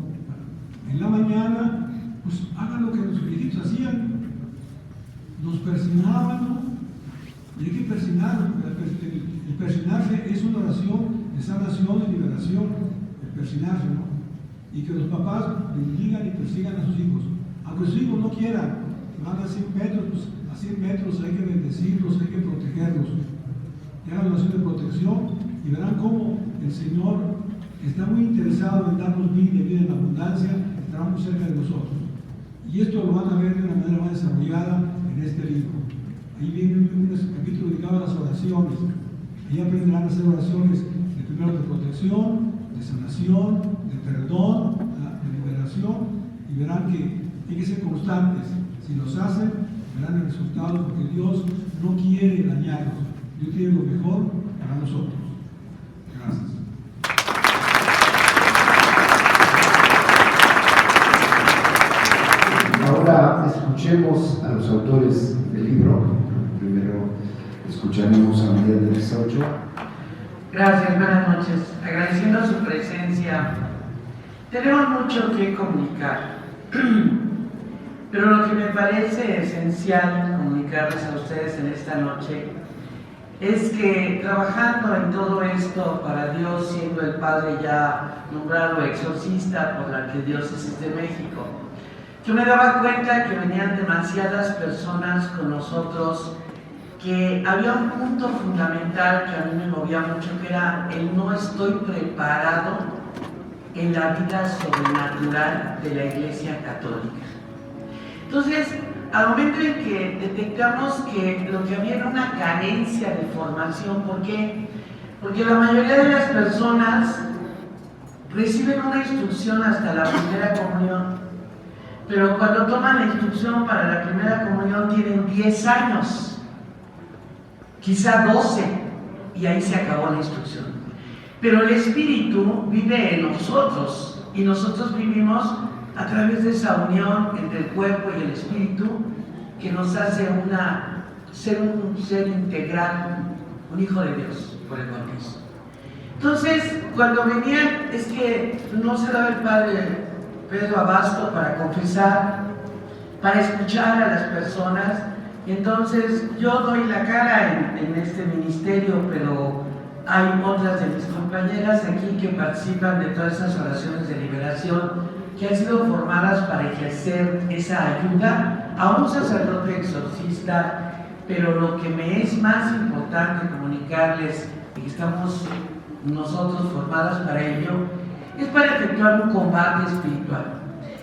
En la mañana, pues hagan lo que los viejitos hacían, nos persignaban, ¿no? Y hay que persignar. El persignarse es una oración de sanación y liberación, el persignarse, ¿no? Y que los papás bendigan y persigan a sus hijos. Aunque sus hijos no quieran, van a 100 metros, pues a 100 metros hay que bendecirlos, hay que protegerlos. Y hagan oración de protección y verán cómo el Señor, que está muy interesado en darnos vida en abundancia, estará muy cerca de nosotros. Y esto lo van a ver de una manera más desarrollada en este libro. Ahí viene un capítulo dedicado a las oraciones. Ahí aprenderán a hacer oraciones de primero de protección, de sanación, de perdón, de liberación, y verán que hay que ser constantes. Si los hacen, verán el resultado, porque Dios no quiere dañarnos. Dios quiere lo mejor para nosotros. Gracias. Ahora escuchemos a los autores del libro. Primero escucharemos a María Teresa Ochoa. Gracias, buenas noches. Agradeciendo su presencia. Tenemos mucho que comunicar, pero lo que me parece esencial comunicarles a ustedes en esta noche es que trabajando en todo esto para Dios, siendo el Padre ya nombrado exorcista por la Arquidiócesis de México, yo me daba cuenta que venían demasiadas personas con nosotros, que había un punto fundamental que a mí me movía mucho, que era el no estoy preparado en la vida sobrenatural de la Iglesia Católica. Entonces, al momento en que detectamos que lo que había era una carencia de formación, ¿por qué? Porque la mayoría de las personas reciben una instrucción hasta la primera comunión, pero cuando toman la instrucción para la primera comunión tienen 10 años, quizá 12, y ahí se acabó la instrucción. Pero el Espíritu vive en nosotros, y nosotros vivimos a través de esa unión entre el cuerpo y el Espíritu, que nos hace ser un ser integral, un hijo de Dios por el bautismo. Entonces, cuando venían, es que no se daba el Padre Pedro abasto para confesar, para escuchar a las personas. Entonces, yo doy la cara en este ministerio, pero hay otras de mis compañeras aquí que participan de todas esas oraciones de liberación, que han sido formadas para ejercer esa ayuda a un sacerdote exorcista. Pero lo que me es más importante comunicarles, y que estamos nosotros formadas para ello, es para efectuar un combate espiritual.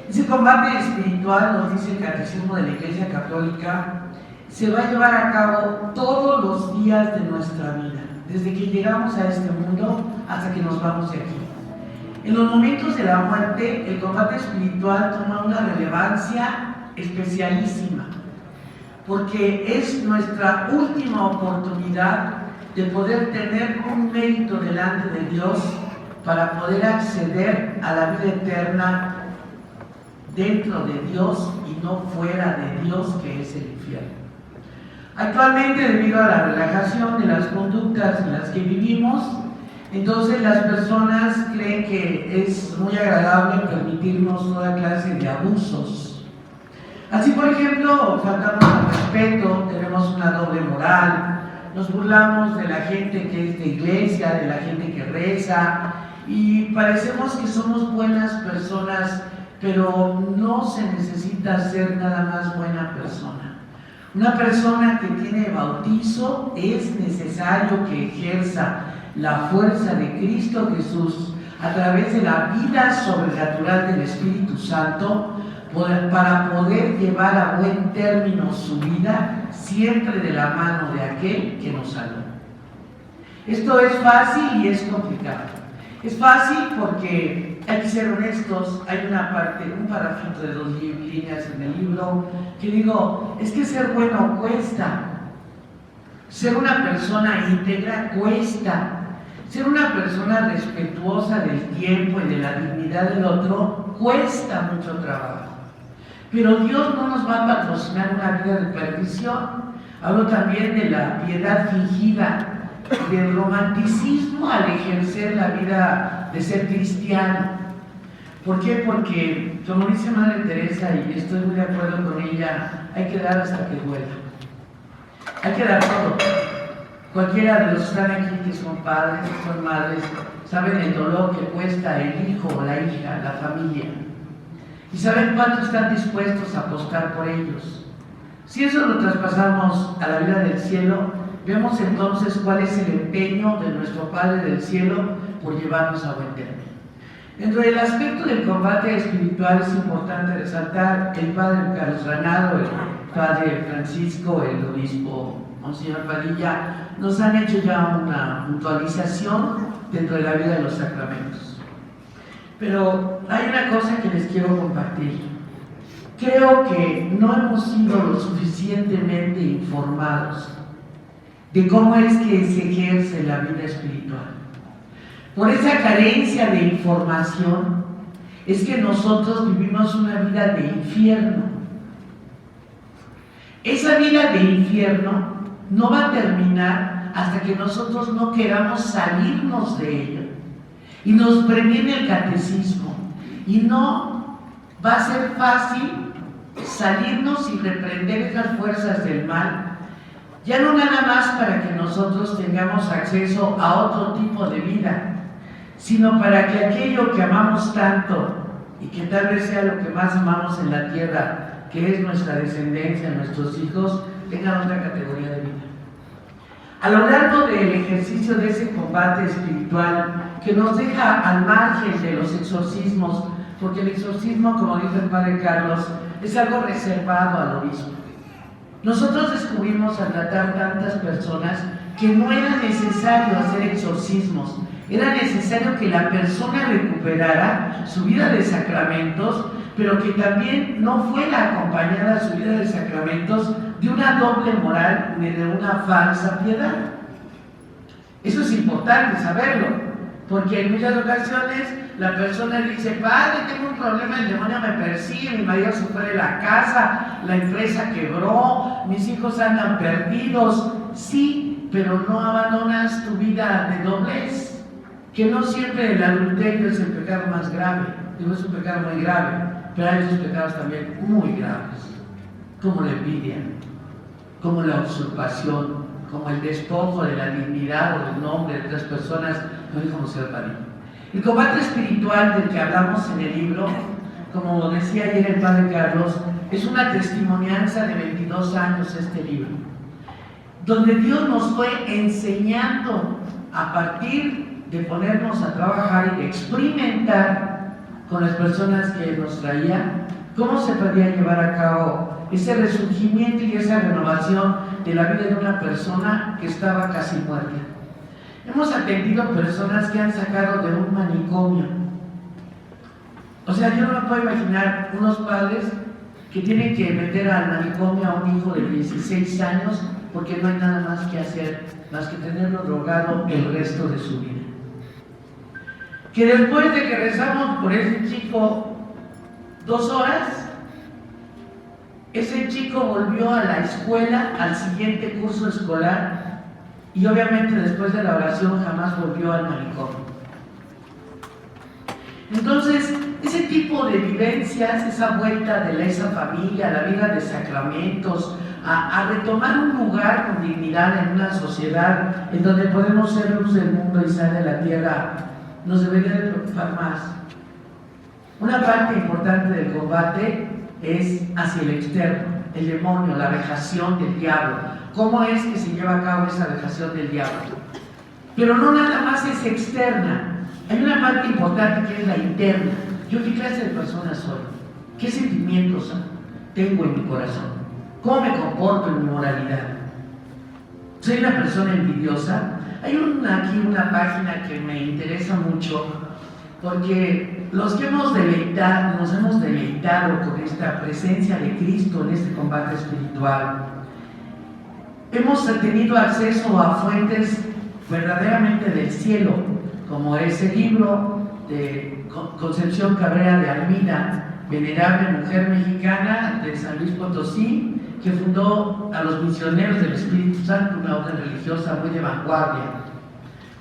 Ese combate espiritual, nos dice el Catecismo de la Iglesia Católica, se va a llevar a cabo todos los días de nuestra vida, desde que llegamos a este mundo hasta que nos vamos de aquí. En los momentos de la muerte, el combate espiritual toma una relevancia especialísima, porque es nuestra última oportunidad de poder tener un mérito delante de Dios para poder acceder a la vida eterna dentro de Dios y no fuera de Dios, que es el infierno. Actualmente, debido a la relajación de las conductas en las que vivimos, entonces las personas creen que es muy agradable permitirnos toda clase de abusos. Así, por ejemplo, faltamos al respeto, tenemos una doble moral, nos burlamos de la gente que es de iglesia, de la gente que reza, y parecemos que somos buenas personas, pero no se necesita ser nada más buena persona. Una persona que tiene bautizo es necesario que ejerza la fuerza de Cristo Jesús a través de la vida sobrenatural del Espíritu Santo para poder llevar a buen término su vida, siempre de la mano de aquel que nos salvó. Esto es fácil y es complicado. Es fácil porque hay que ser honestos. Hay una parte, un parrafito de 2 líneas en el libro que digo, es que ser bueno cuesta. Ser una persona íntegra cuesta. Ser una persona respetuosa del tiempo y de la dignidad del otro cuesta mucho trabajo. Pero Dios no nos va a patrocinar una vida de perdición. Hablo también de la piedad fingida, del romanticismo al ejercer la vida de ser cristiano. ¿Por qué? Porque, como dice Madre Teresa, y estoy muy de acuerdo con ella, hay que dar hasta que duela. Hay que dar todo. Cualquiera de los que están aquí, que son padres, que son madres, saben el dolor que cuesta el hijo o la hija, la familia. Y saben cuánto están dispuestos a apostar por ellos. Si eso lo traspasamos a la vida del cielo, vemos entonces cuál es el empeño de nuestro Padre del cielo por llevarnos a buen término. Dentro del aspecto del combate espiritual es importante resaltar el Padre Carlos Ranado, el Padre Francisco, el Obispo Monseñor Padilla, nos han hecho ya una puntualización dentro de la vida de los sacramentos. Pero hay una cosa que les quiero compartir. Creo que no hemos sido lo suficientemente informados de cómo es que se ejerce la vida espiritual. Por esa carencia de información es que nosotros vivimos una vida de infierno. Esa vida de infierno no va a terminar hasta que nosotros no queramos salirnos de ella. Y nos previene el catecismo. Y no va a ser fácil salirnos y reprender esas fuerzas del mal, ya no nada más para que nosotros tengamos acceso a otro tipo de vida, sino para que aquello que amamos tanto y que tal vez sea lo que más amamos en la tierra, que es nuestra descendencia, nuestros hijos, tengan otra categoría de vida. A lo largo del ejercicio de ese combate espiritual que nos deja al margen de los exorcismos, porque el exorcismo, como dijo el Padre Carlos, es algo reservado al obispo. Nosotros descubrimos al tratar tantas personas que no era necesario hacer exorcismos, era necesario que la persona recuperara su vida de sacramentos, pero que también no fuera acompañada su vida de sacramentos de una doble moral ni de una falsa piedad. Eso es importante saberlo, porque en muchas ocasiones la persona dice, padre, tengo un problema, el demonio me persigue, mi marido se fue de la casa, la empresa quebró, mis hijos andan perdidos. Sí, pero no abandonas tu vida de doblez. Que no siempre el adulterio es el pecado más grave, digo, es un pecado muy grave, pero hay otros pecados también muy graves, como la envidia, como la usurpación, como el despojo de la dignidad o del nombre de otras personas, como dijo José Padilla. El combate espiritual del que hablamos en el libro, como decía ayer el Padre Carlos, es una testimonianza de 22 años este libro, donde Dios nos fue enseñando a partir de ponernos a trabajar y de experimentar con las personas que nos traían, cómo se podía llevar a cabo ese resurgimiento y esa renovación de la vida de una persona que estaba casi muerta. Hemos atendido personas que han sacado de un manicomio, O sea, yo no me puedo imaginar unos padres que tienen que meter al manicomio a un hijo de 16 años porque no hay nada más que hacer, más que tenerlo drogado el resto de su vida. Que después de que rezamos por ese chico 2 horas, ese chico volvió a la escuela, al siguiente curso escolar, y obviamente después de la oración jamás volvió al manicomio. Entonces, ese tipo de vivencias, esa vuelta de esa familia, a la vida de sacramentos, a retomar un lugar con dignidad en una sociedad en donde podemos ser luz del mundo y sal de la tierra, nos debería de preocupar más. Una parte importante del combate es hacia el externo, el demonio, la vejación del diablo. ¿Cómo es que se lleva a cabo esa vejación del diablo? Pero no nada más es externa. Hay una parte importante que es la interna. ¿Yo qué clase de persona soy? ¿Qué sentimientos tengo en mi corazón? ¿Cómo me comporto en mi moralidad? ¿Soy una persona envidiosa? Hay aquí una página que me interesa mucho porque los que nos hemos deleitado con esta presencia de Cristo en este combate espiritual, hemos tenido acceso a fuentes verdaderamente del cielo, como ese libro de Concepción Cabrera de Almida, venerable mujer mexicana de San Luis Potosí, que fundó a los Misioneros del Espíritu Santo, una orden religiosa muy de vanguardia,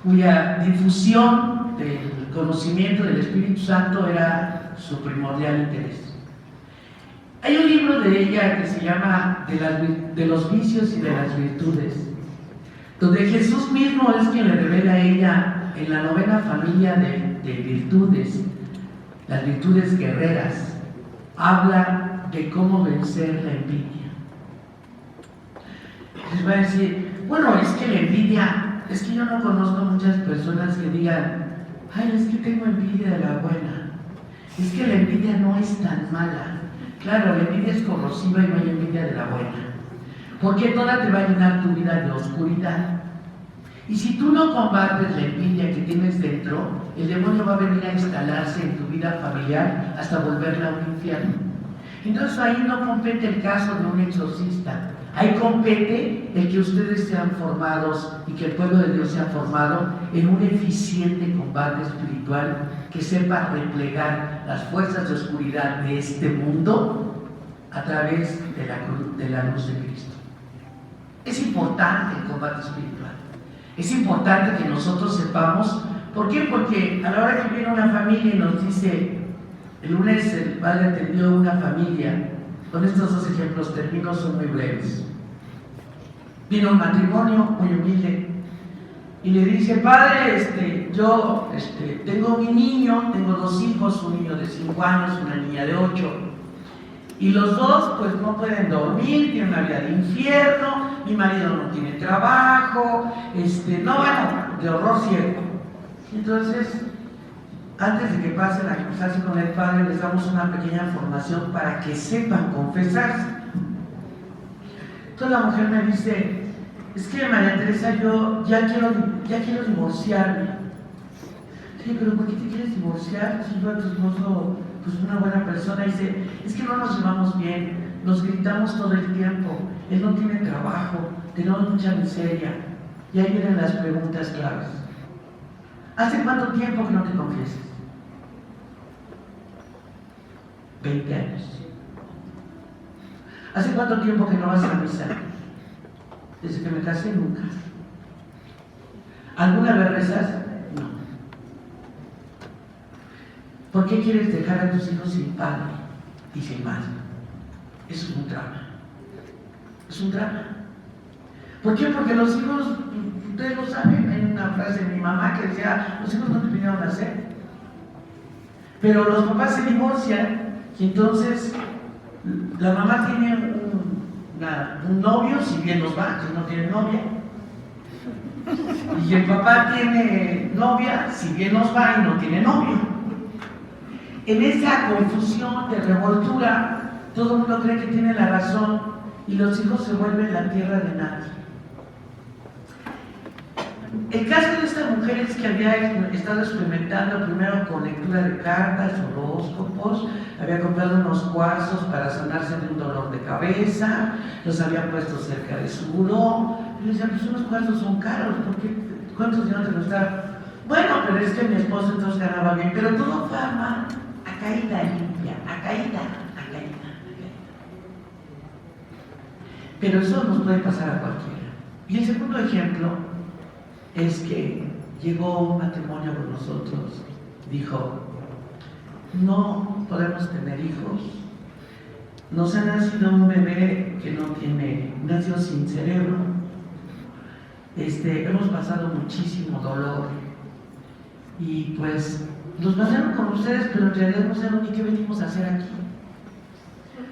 cuya difusión del conocimiento del Espíritu Santo era su primordial interés. Hay un libro de ella que se llama de los vicios y de las virtudes, donde Jesús mismo es quien le revela a ella en la 9ª familia de virtudes, las virtudes guerreras, habla de cómo vencer la envidia. Les va a decir, bueno, es que la envidia, es que yo no conozco muchas personas que digan, ay, es que tengo envidia de la buena, es que la envidia no es tan mala. Claro, la envidia es corrosiva y no hay envidia de la buena, porque toda te va a llenar tu vida de oscuridad. Y si tú no combates la envidia que tienes dentro, el demonio va a venir a instalarse en tu vida familiar hasta volverla a un infierno. Entonces ahí no compete el caso de un exorcista, ahí compete el que ustedes sean formados y que el pueblo de Dios sea formado en un eficiente combate espiritual que sepa replegar las fuerzas de oscuridad de este mundo a través de la luz de Cristo. Es importante el combate espiritual. Es importante que nosotros sepamos. ¿Por qué? Porque a la hora que viene una familia y nos dice, el lunes el padre atendió una familia, con estos 2 ejemplos termino, son muy breves. Vino un matrimonio muy humilde y le dice, padre, yo tengo mi niño, tengo 2 hijos, un niño de 5 años, una niña de 8, y los 2 pues no pueden dormir, tienen una vida de infierno, mi marido no tiene trabajo, de horror ciego. Entonces, antes de que pasen a confesarse con el padre, les damos una pequeña formación para que sepan confesarse. Entonces la mujer me dice, es que María Teresa, yo ya quiero divorciarme. Sí, pero ¿por qué te quieres divorciar? Si yo a tu esposo, pues una buena persona. Dice, es que no nos llevamos bien, nos gritamos todo el tiempo, él no tiene trabajo, tenemos mucha miseria. Y ahí vienen las preguntas claves. ¿Hace cuánto tiempo que no te confiesas? 20 años. ¿Hace cuánto tiempo que no vas a misa? Desde que me casé, nunca. ¿Alguna vez rezas? No. ¿Por qué quieres dejar a tus hijos sin padre y sin madre? Eso es un drama. Es un drama. ¿Por qué? Porque los hijos, ustedes lo saben, hay una frase de mi mamá que decía, los hijos no te vinieron a nacer. Pero los papás se divorcian y entonces la mamá tiene un novio, si bien nos va, que no tiene novia. Y el papá tiene novia, si bien nos va y no tiene novio. En esa confusión de revoltura, todo el mundo cree que tiene la razón y los hijos se vuelven la tierra de nadie. El caso de esta mujer es que había estado experimentando primero con lectura de cartas, horóscopos, había comprado unos cuarzos para sanarse de un dolor de cabeza, los había puesto cerca de su buró. Y le decía, pues unos cuarzos son caros, ¿cuántos dinero te costaron? Bueno, pero es que mi esposo entonces ganaba bien, pero todo fue a caída limpia, a caída. Pero eso nos puede pasar a cualquiera. Y el segundo ejemplo es que llegó un matrimonio con nosotros, dijo, no podemos tener hijos, nos ha nacido un bebé que nació sin cerebro, hemos pasado muchísimo dolor y pues nos pasaron con ustedes, pero en realidad no sabemos ni qué venimos a hacer aquí.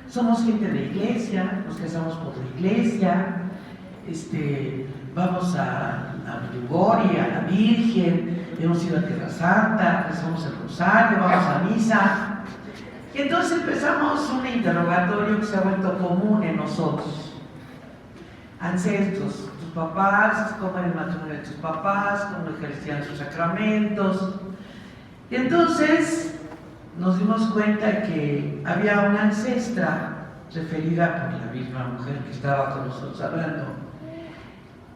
Somos gente de iglesia, nos casamos por la iglesia, vamos a Medjugorje, a la Virgen, hemos ido a Tierra Santa, rezamos el rosario, vamos a misa. Y entonces empezamos un interrogatorio que se ha vuelto común en nosotros. Ancestros, tus papás, cómo era el matrimonio de tus papás, cómo ejercían sus sacramentos. Y entonces nos dimos cuenta que había una ancestra referida por la misma mujer que estaba con nosotros hablando,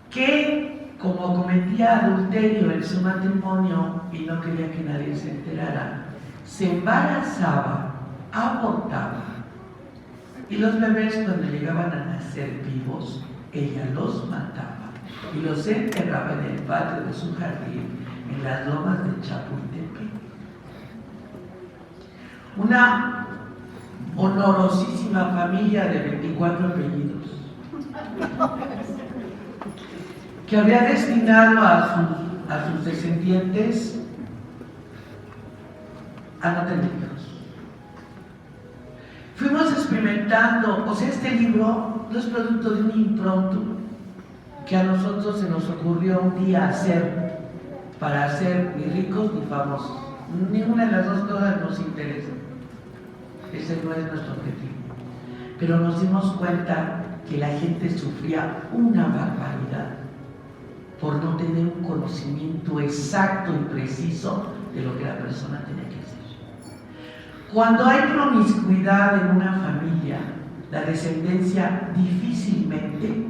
que como cometía adulterio en su matrimonio y no quería que nadie se enterara, se embarazaba, abortaba, y los bebés cuando llegaban a nacer vivos, ella los mataba y los enterraba en el patio de su jardín, en las lomas de Chapultepec. Una honorosísima familia de 24 apellidos que había destinado a sus descendientes a no tener hijos. Fuimos experimentando, o sea, este libro no es producto de un impronto que a nosotros se nos ocurrió un día hacer para ser ni ricos ni famosos. Ninguna de las dos cosas nos interesa. Ese no es nuestro objetivo. Pero nos dimos cuenta que la gente sufría una barbaridad por no tener un conocimiento exacto y preciso de lo que la persona tenía que hacer. Cuando hay promiscuidad en una familia, la descendencia difícilmente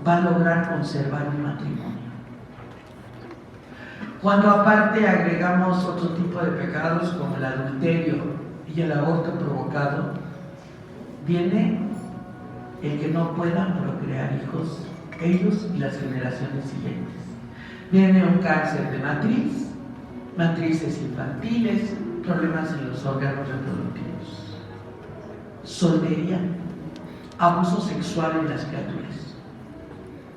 va a lograr conservar un matrimonio. Cuando aparte agregamos otro tipo de pecados como el adulterio y el aborto provocado, viene el que no puedan procrear hijos, ellos y las generaciones siguientes. Viene un cáncer de matriz, matrices infantiles, problemas en los órganos reproductivos, soltería, abuso sexual en las criaturas.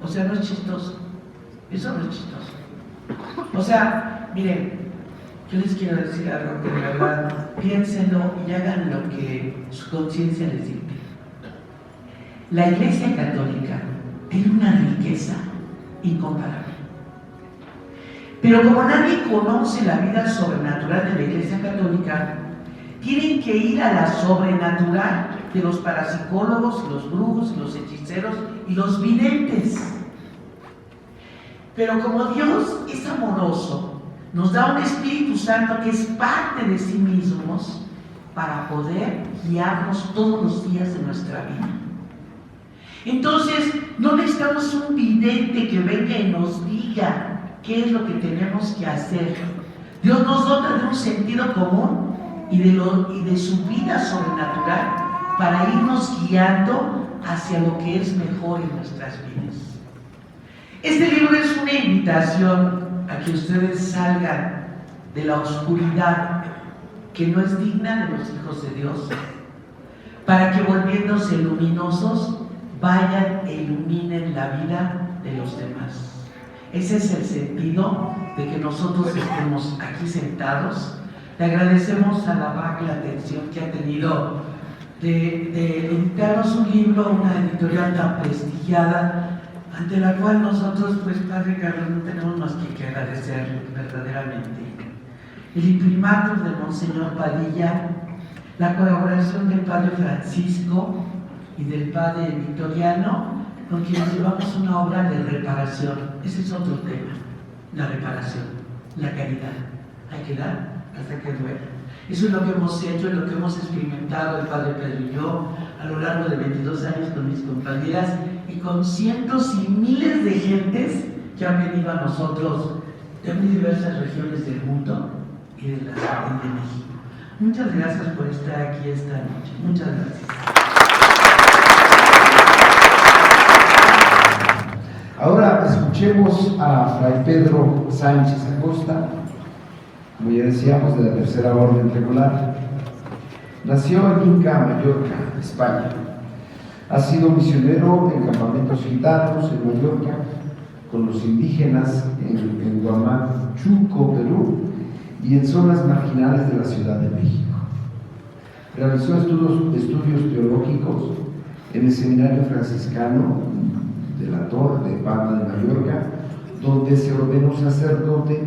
O sea, no es chistoso. Eso no es chistoso. O sea, miren, yo les quiero decir algo que de verdad piénsenlo y hagan lo que su conciencia les dicte. La Iglesia Católica tiene una riqueza incomparable. Pero como nadie conoce la vida sobrenatural de la Iglesia Católica, tienen que ir a la sobrenatural de los parapsicólogos, los brujos, los hechiceros y los videntes. Pero como Dios es amoroso, nos da un Espíritu Santo que es parte de sí mismos para poder guiarnos todos los días de nuestra vida. Entonces, no necesitamos un vidente que venga y nos diga qué es lo que tenemos que hacer. Dios nos dota de un sentido común y de su vida sobrenatural para irnos guiando hacia lo que es mejor en nuestras vidas. Este libro es una invitación a que ustedes salgan de la oscuridad que no es digna de los hijos de Dios, para que volviéndose luminosos vayan e iluminen la vida de los demás. Ese es el sentido de que nosotros estemos aquí sentados. Le agradecemos a la BAC la atención que ha tenido de editarnos un libro, una editorial tan prestigiada, ante la cual nosotros, pues, Padre Carlos, no tenemos más que agradecer verdaderamente. El imprimatur de Monseñor Padilla, la colaboración del Padre Francisco y del Padre Victoriano, con quienes llevamos una obra de reparación. Ese es otro tema. la reparación, la caridad. Hay que dar hasta que duele. Eso es lo que hemos hecho, es lo que hemos experimentado el Padre Pedro y yo a lo largo de 22 años con mis compañeras y con cientos y miles de gentes que han venido a nosotros de muy diversas regiones del mundo y de México. Muchas gracias por estar aquí esta noche. Muchas gracias. Ahora escuchemos a Fray Pedro Sánchez Acosta, como ya decíamos, de la Tercera Orden Regular. Nació en Inca, Mallorca, España. Ha sido misionero en campamentos gitanos en Mallorca, con los indígenas en Huamachuco, Perú, y en zonas marginales de la Ciudad de México. Realizó estudios teológicos en el Seminario Franciscano de la Torre de Palma de Mallorca, donde se ordenó sacerdote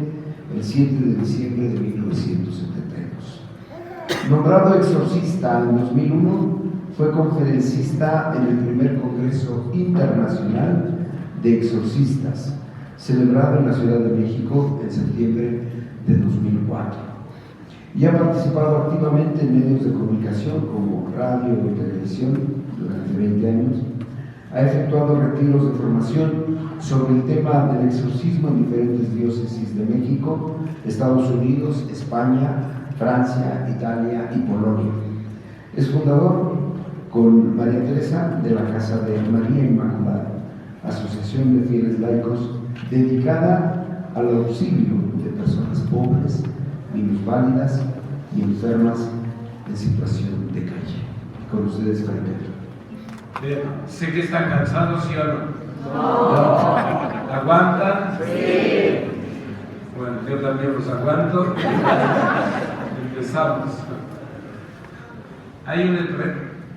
el 7 de diciembre de 1972. Nombrado exorcista en 2001, fue conferencista en el primer Congreso Internacional de Exorcistas, celebrado en la Ciudad de México en septiembre de 2004. Y ha participado activamente en medios de comunicación como radio y televisión durante 20 años. Ha efectuado retiros de formación sobre el tema del exorcismo en diferentes diócesis de México, Estados Unidos, España, Francia, Italia y Polonia. Es fundador, con María Teresa, de la Casa de María Inmaculada, asociación de fieles laicos dedicada al auxilio de personas pobres, minusválidas y enfermas en situación de calle. Con ustedes, Fray Pedro. Bien, sé que están cansados, ¿sí o no? No. ¿Aguantan? Sí. Bueno, yo también los aguanto. Empezamos.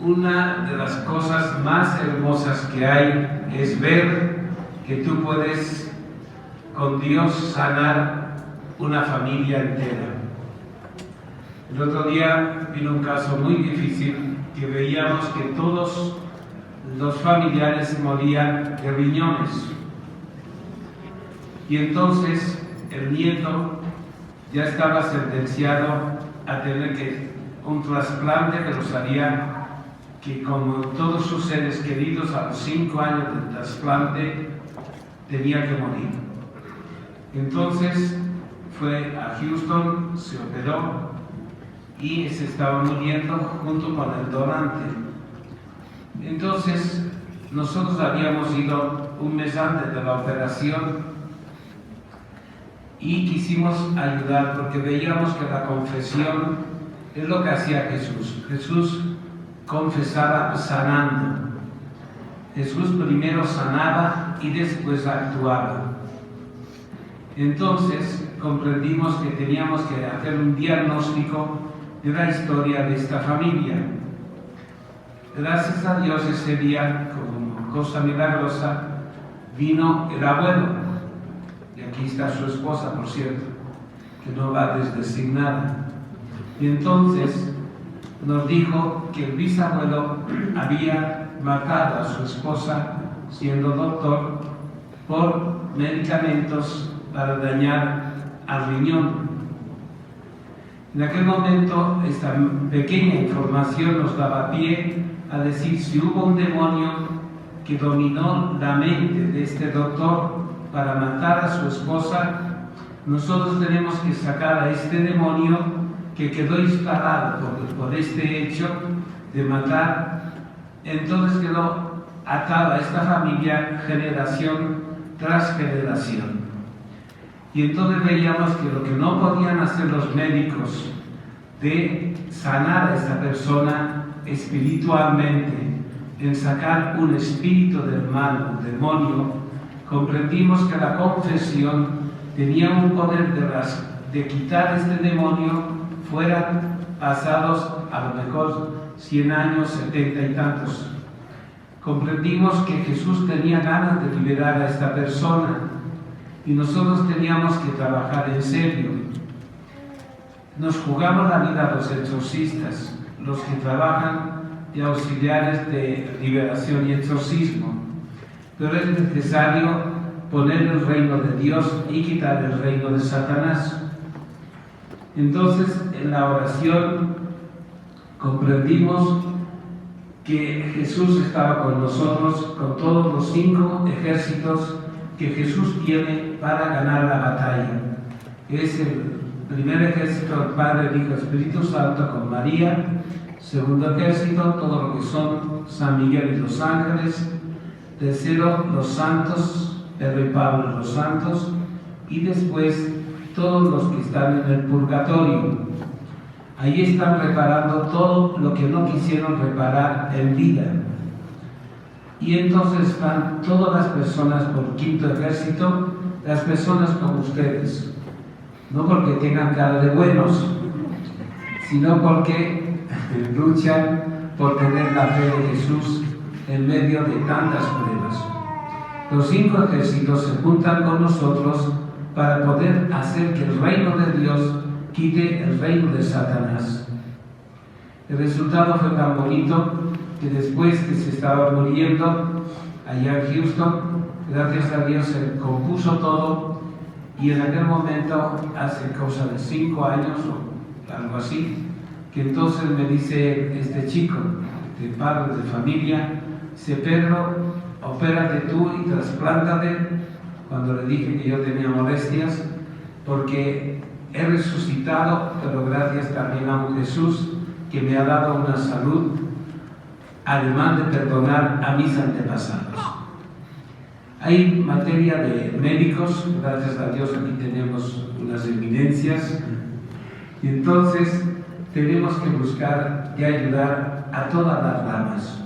Una de las cosas más hermosas que hay es ver que tú puedes con Dios sanar una familia entera. El otro día vino un caso muy difícil que veíamos que todos los familiares morían de riñones. Y entonces el nieto ya estaba sentenciado a tener un trasplante que los haría, que como todos sus seres queridos a los 5 años del trasplante tenía que morir. Entonces fue a Houston, se operó y se estaba muriendo junto con el donante. Entonces nosotros habíamos ido un mes antes de la operación y quisimos ayudar porque veíamos que la confesión es lo que hacía Jesús. Jesús confesaba sanando. Jesús primero sanaba y después actuaba. Entonces comprendimos que teníamos que hacer un diagnóstico de la historia de esta familia. Gracias a Dios ese día, como cosa milagrosa, vino el abuelo, y aquí está su esposa, por cierto, que no va desdesignada. Y entonces nos dijo que el bisabuelo había matado a su esposa, siendo doctor, por medicamentos para dañar al riñón. En aquel momento, esta pequeña información nos daba pie a decir si hubo un demonio que dominó la mente de este doctor para matar a su esposa, nosotros tenemos que sacar a este demonio que quedó instalado por este hecho de matar. Entonces quedó atado a esta familia generación tras generación. Y entonces veíamos que lo que no podían hacer los médicos de sanar a esta persona espiritualmente, en sacar un espíritu del mal, un demonio, comprendimos que la confesión tenía un poder de quitar este demonio, fueran pasados a lo mejor 100 años, 70 y tantos. Comprendimos que Jesús tenía ganas de liberar a esta persona y nosotros teníamos que trabajar en serio. Nos jugamos la vida los exorcistas, los que trabajan de auxiliares de liberación y exorcismo, pero es necesario poner el reino de Dios y quitar el reino de Satanás. Entonces, en la oración comprendimos que Jesús estaba con nosotros, con todos los 5 ejércitos que Jesús tiene para ganar la batalla. Es el primer ejército, el Padre, el Hijo, el Espíritu Santo con María. Segundo ejército, todo lo que son San Miguel y los ángeles. Tercero, los santos, Pedro y Pablo, los santos. Y después, todos los que están en el purgatorio. Ahí están reparando todo lo que no quisieron reparar en vida. Y entonces están todas las personas por quinto ejército, las personas como ustedes. No porque tengan cara de buenos, sino porque luchan por tener la fe de Jesús en medio de tantas pruebas. Los 5 ejércitos se juntan con nosotros para poder hacer que el reino de Dios quite el reino de Satanás. El resultado fue tan bonito que después que se estaba muriendo allá en Houston, gracias a Dios se compuso todo, y en aquel momento, hace cosa de 5 años o algo así, que entonces me dice este chico, este padre de familia, dice: Pedro, opérate tú y trasplántate. Cuando le dije que yo tenía molestias, porque he resucitado, pero gracias también a un Jesús que me ha dado una salud, además de perdonar a mis antepasados. Hay materia de médicos, gracias a Dios aquí tenemos unas eminencias, y entonces tenemos que buscar y ayudar a todas las ramas.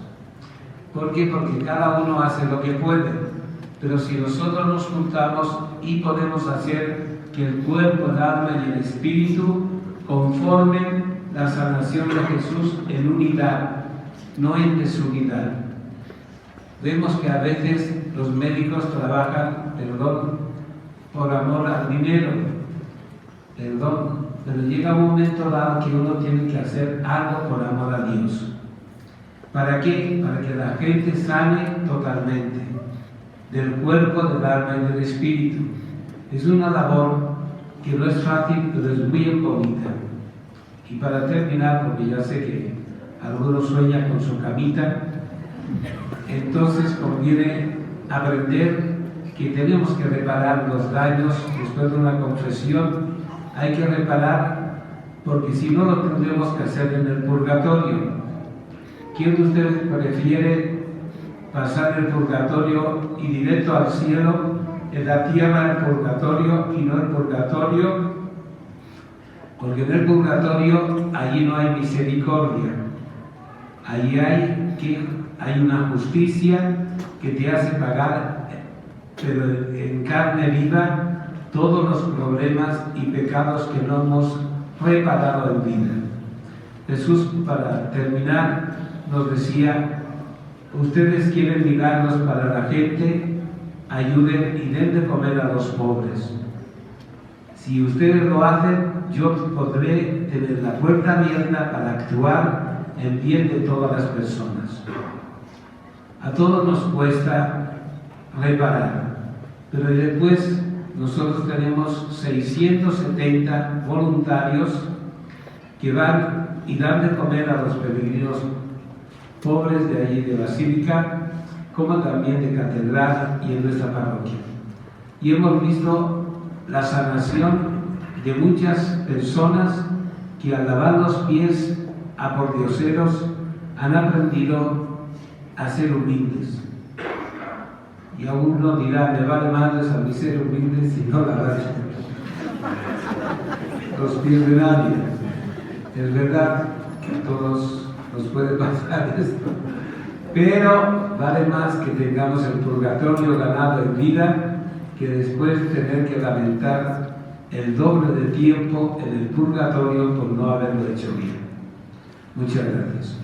¿Por qué? Porque cada uno hace lo que puede, pero si nosotros nos juntamos y podemos hacer que el cuerpo, el alma y el espíritu conformen la sanación de Jesús en unidad, no en desunidad. Vemos que a veces los médicos trabajan, perdón, por amor al dinero, perdón, pero llega un momento dado que uno tiene que hacer algo por amor a Dios. ¿Para qué? Para que la gente sane totalmente, del cuerpo, del alma y del espíritu. Es una labor que no es fácil, pero es muy bonita. Y para terminar, porque ya sé que algunos sueñan con su camita, entonces conviene aprender que tenemos que reparar los daños después de una confesión. Hay que reparar, porque si no lo tendremos que hacer en el purgatorio. ¿Quién de ustedes prefiere pasar el purgatorio y directo al cielo, en la tierra el purgatorio y no el purgatorio? Porque en el purgatorio allí no hay misericordia, allí hay una justicia que te hace pagar, pero en carne viva, todos los problemas y pecados que no hemos reparado en vida. Jesús, para terminar, nos decía: ustedes quieren milagros para la gente, ayuden y den de comer a los pobres. Si ustedes lo hacen, yo podré tener la puerta abierta para actuar en bien de todas las personas. A todos nos cuesta reparar, pero después nosotros tenemos 670 voluntarios que van y dan de comer a los peregrinos pobres de allí de Basílica, como también de Catedral y en nuestra parroquia. Y hemos visto la sanación de muchas personas que al lavar los pies a pordioseros han aprendido a ser humildes. Y aún uno dirá: me vale madres a mí ser humilde si no lavar los pies de nadie. Es verdad que a todos nos puede pasar esto, pero vale más que tengamos el purgatorio ganado en vida que después tener que lamentar el doble de tiempo en el purgatorio por no haberlo hecho bien. Muchas gracias.